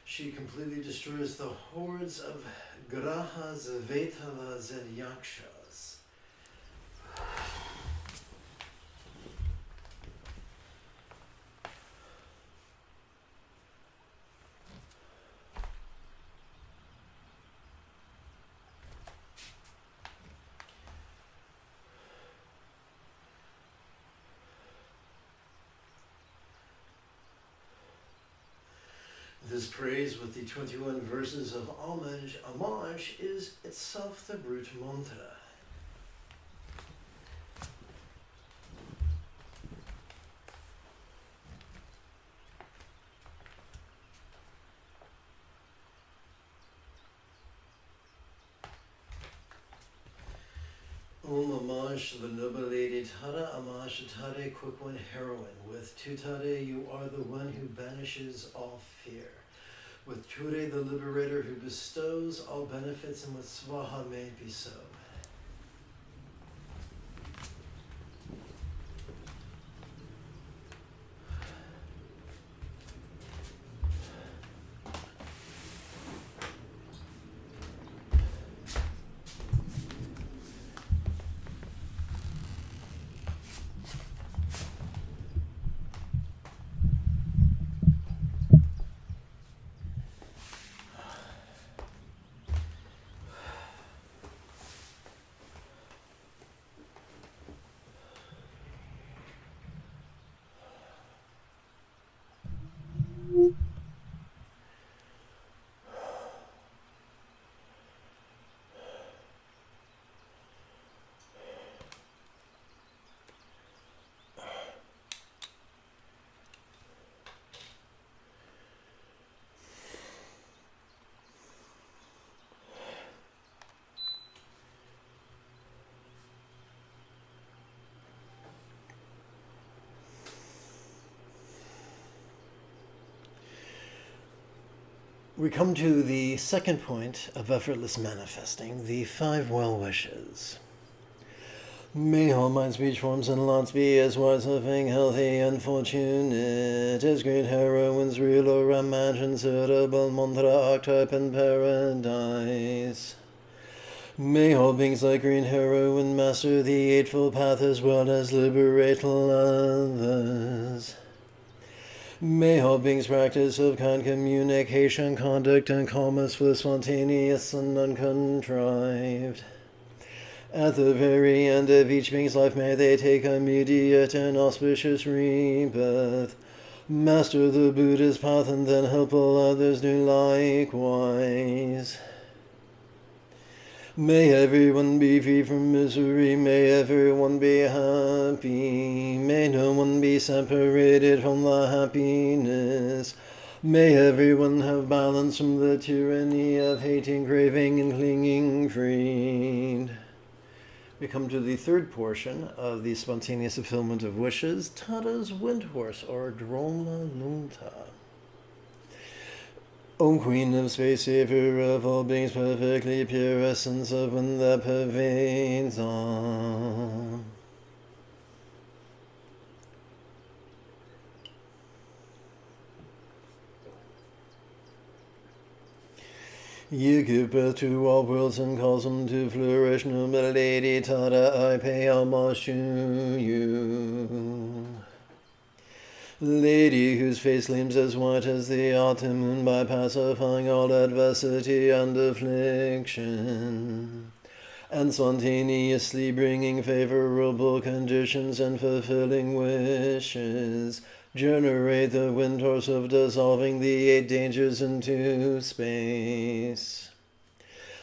S1: she completely destroys the hordes of grahas, vetavas, and yakshas. This praise with the 21 verses of Homage is itself the brute mantra. Homage to the noble lady Tara, homage to Tare, quick one heroine. With Tutare, you are the one who banishes all fear. With Ture, the liberator who bestows all benefits, and with Swaha may it be so. We come to the second point of effortless manifesting, the 5 well wishes. May all mind, speech, forms, and lots be as wise, living, healthy, and fortunate as great heroines, real or imagined, suitable mantra, archetype, and paradise. May all beings like green heroine master the Eightfold Path as well as liberate others. May all beings practice of kind communication, conduct, and calmness for spontaneous and uncontrived. At the very end of each being's life, may they take immediate and auspicious rebirth, master the Buddha's path, and then help all others do likewise. May everyone be free from misery, may everyone be happy, may no one be separated from the happiness, may everyone have balance from the tyranny of hating, craving, and clinging freed. We come to the third portion of the spontaneous fulfillment of wishes, Tada's Windhorse, or Droma Lunta. O Queen of Space, Savior of all beings, perfectly pure essence of wind that pervades all. You give birth to all worlds and cause them to flourish, noble Lady Tada, I pay homage to you. Lady whose face gleams as white as the autumn moon by pacifying all adversity and affliction, and spontaneously bringing favorable conditions and fulfilling wishes, generate the wind horse of dissolving the 8 dangers into space.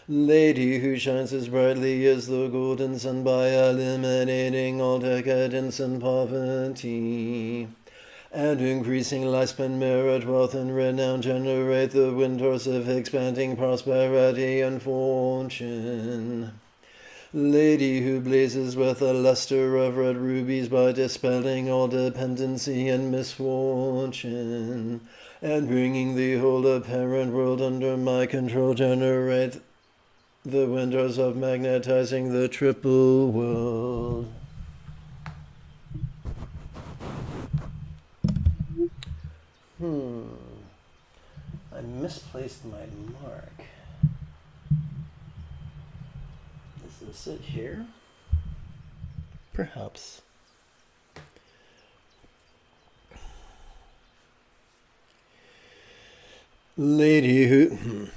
S1: Lady who shines as brightly as the golden sun by eliminating all decadence and poverty, and increasing lifespan, merit, wealth, and renown, generate the wind horse of expanding prosperity and fortune. Lady who blazes with the luster of red rubies by dispelling all dependency and misfortune, and bringing the whole apparent world under my control, generate the windows of magnetizing the triple world. I misplaced my mark. Is this it here? Perhaps. Lady who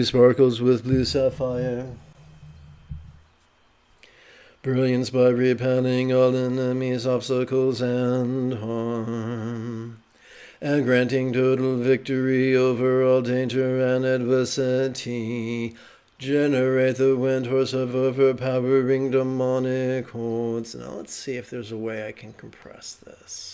S1: sparkles with blue sapphire, brilliance by repelling all enemies, obstacles, and harm, and granting total victory over all danger and adversity, generate the wind horse of overpowering demonic hordes. Now let's see if there's a way I can compress this.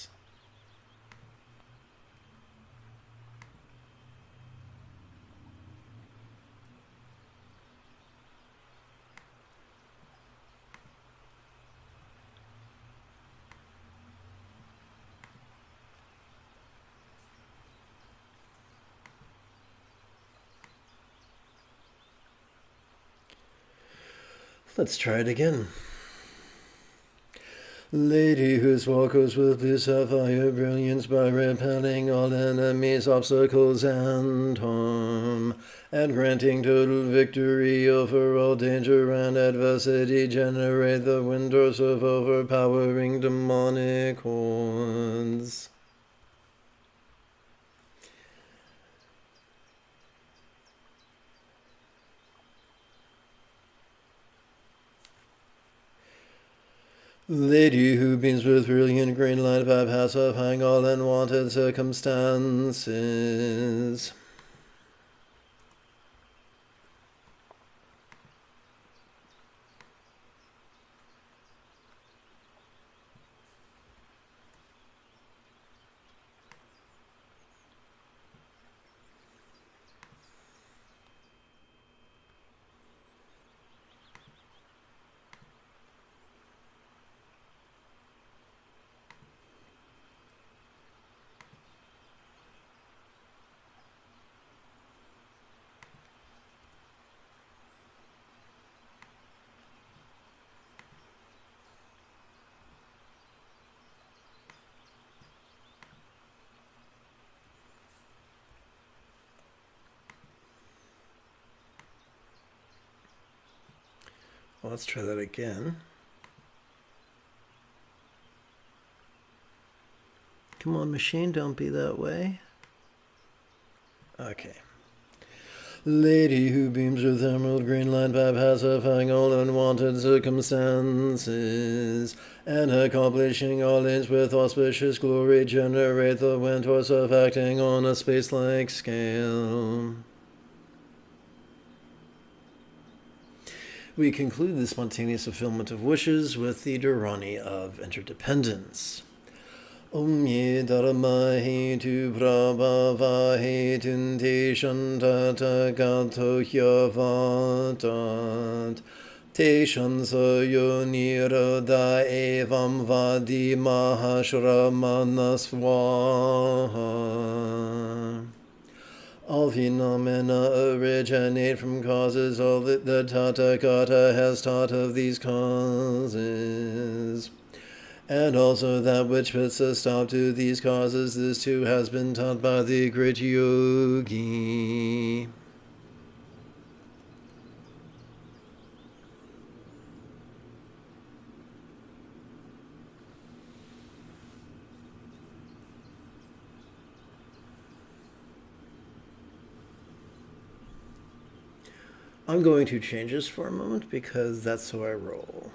S1: Let's try it again. Lady who sparkles with blue sapphire brilliance by repelling all enemies, obstacles, and harm, and granting total victory over all danger and adversity, generate the wind horse of overpowering demonic hordes. Lady who beams with brilliant green light by pacifying all unwanted circumstances. Well, let's try that again. Come on, machine, don't be that way. Okay. Lady who beams with emerald green light by pacifying all unwanted circumstances, and accomplishing all ends with auspicious glory, generate the wind horse of acting on a space-like scale. We conclude the spontaneous fulfillment of wishes with the Dharani of interdependence. Om ye dharma hetu prabhava hetun te shantata gato hyavatat te shansayo niroda evam vadi mahashramana swaha. All phenomena originate from causes. All that the Tathagata has taught of these causes, and also that which puts a stop to these causes, this too has been taught by the great yogi. I'm going to change this for a moment because that's how I roll.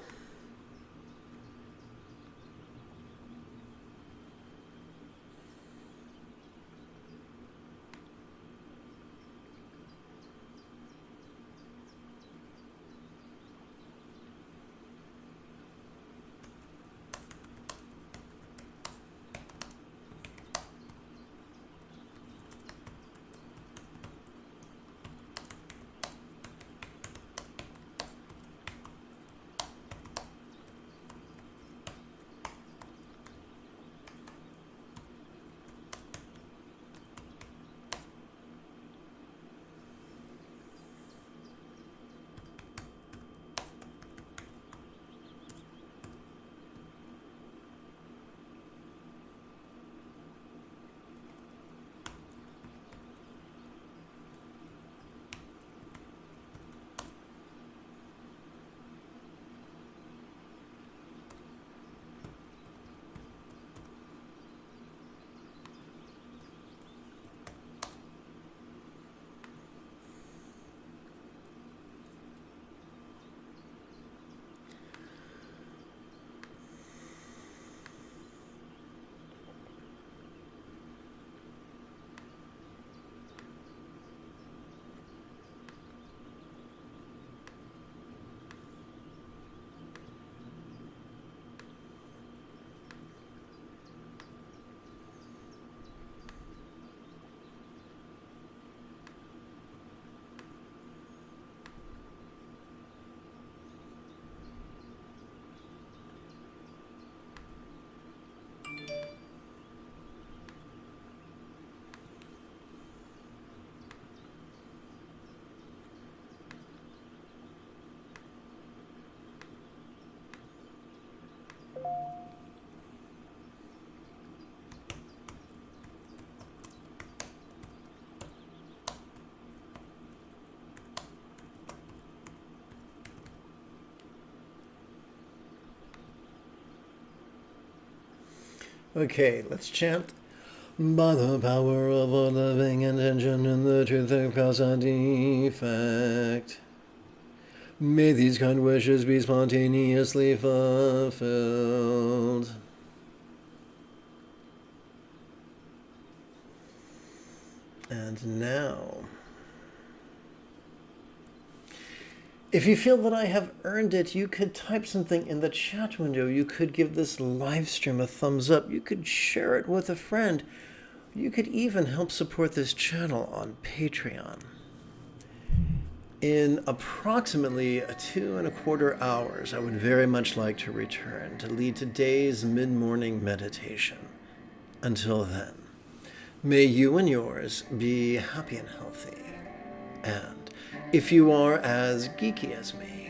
S1: Okay, let's chant. By the power of a living intention and the truth of cause and effect, may these kind wishes be spontaneously fulfilled. And now, if you feel that I have earned it, you could type something in the chat window. You could give this live stream a thumbs up. You could share it with a friend. You could even help support this channel on Patreon. In approximately 2¼ hours, I would very much like to return to lead today's mid-morning meditation. Until then, may you and yours be happy and healthy. And if you are as geeky as me,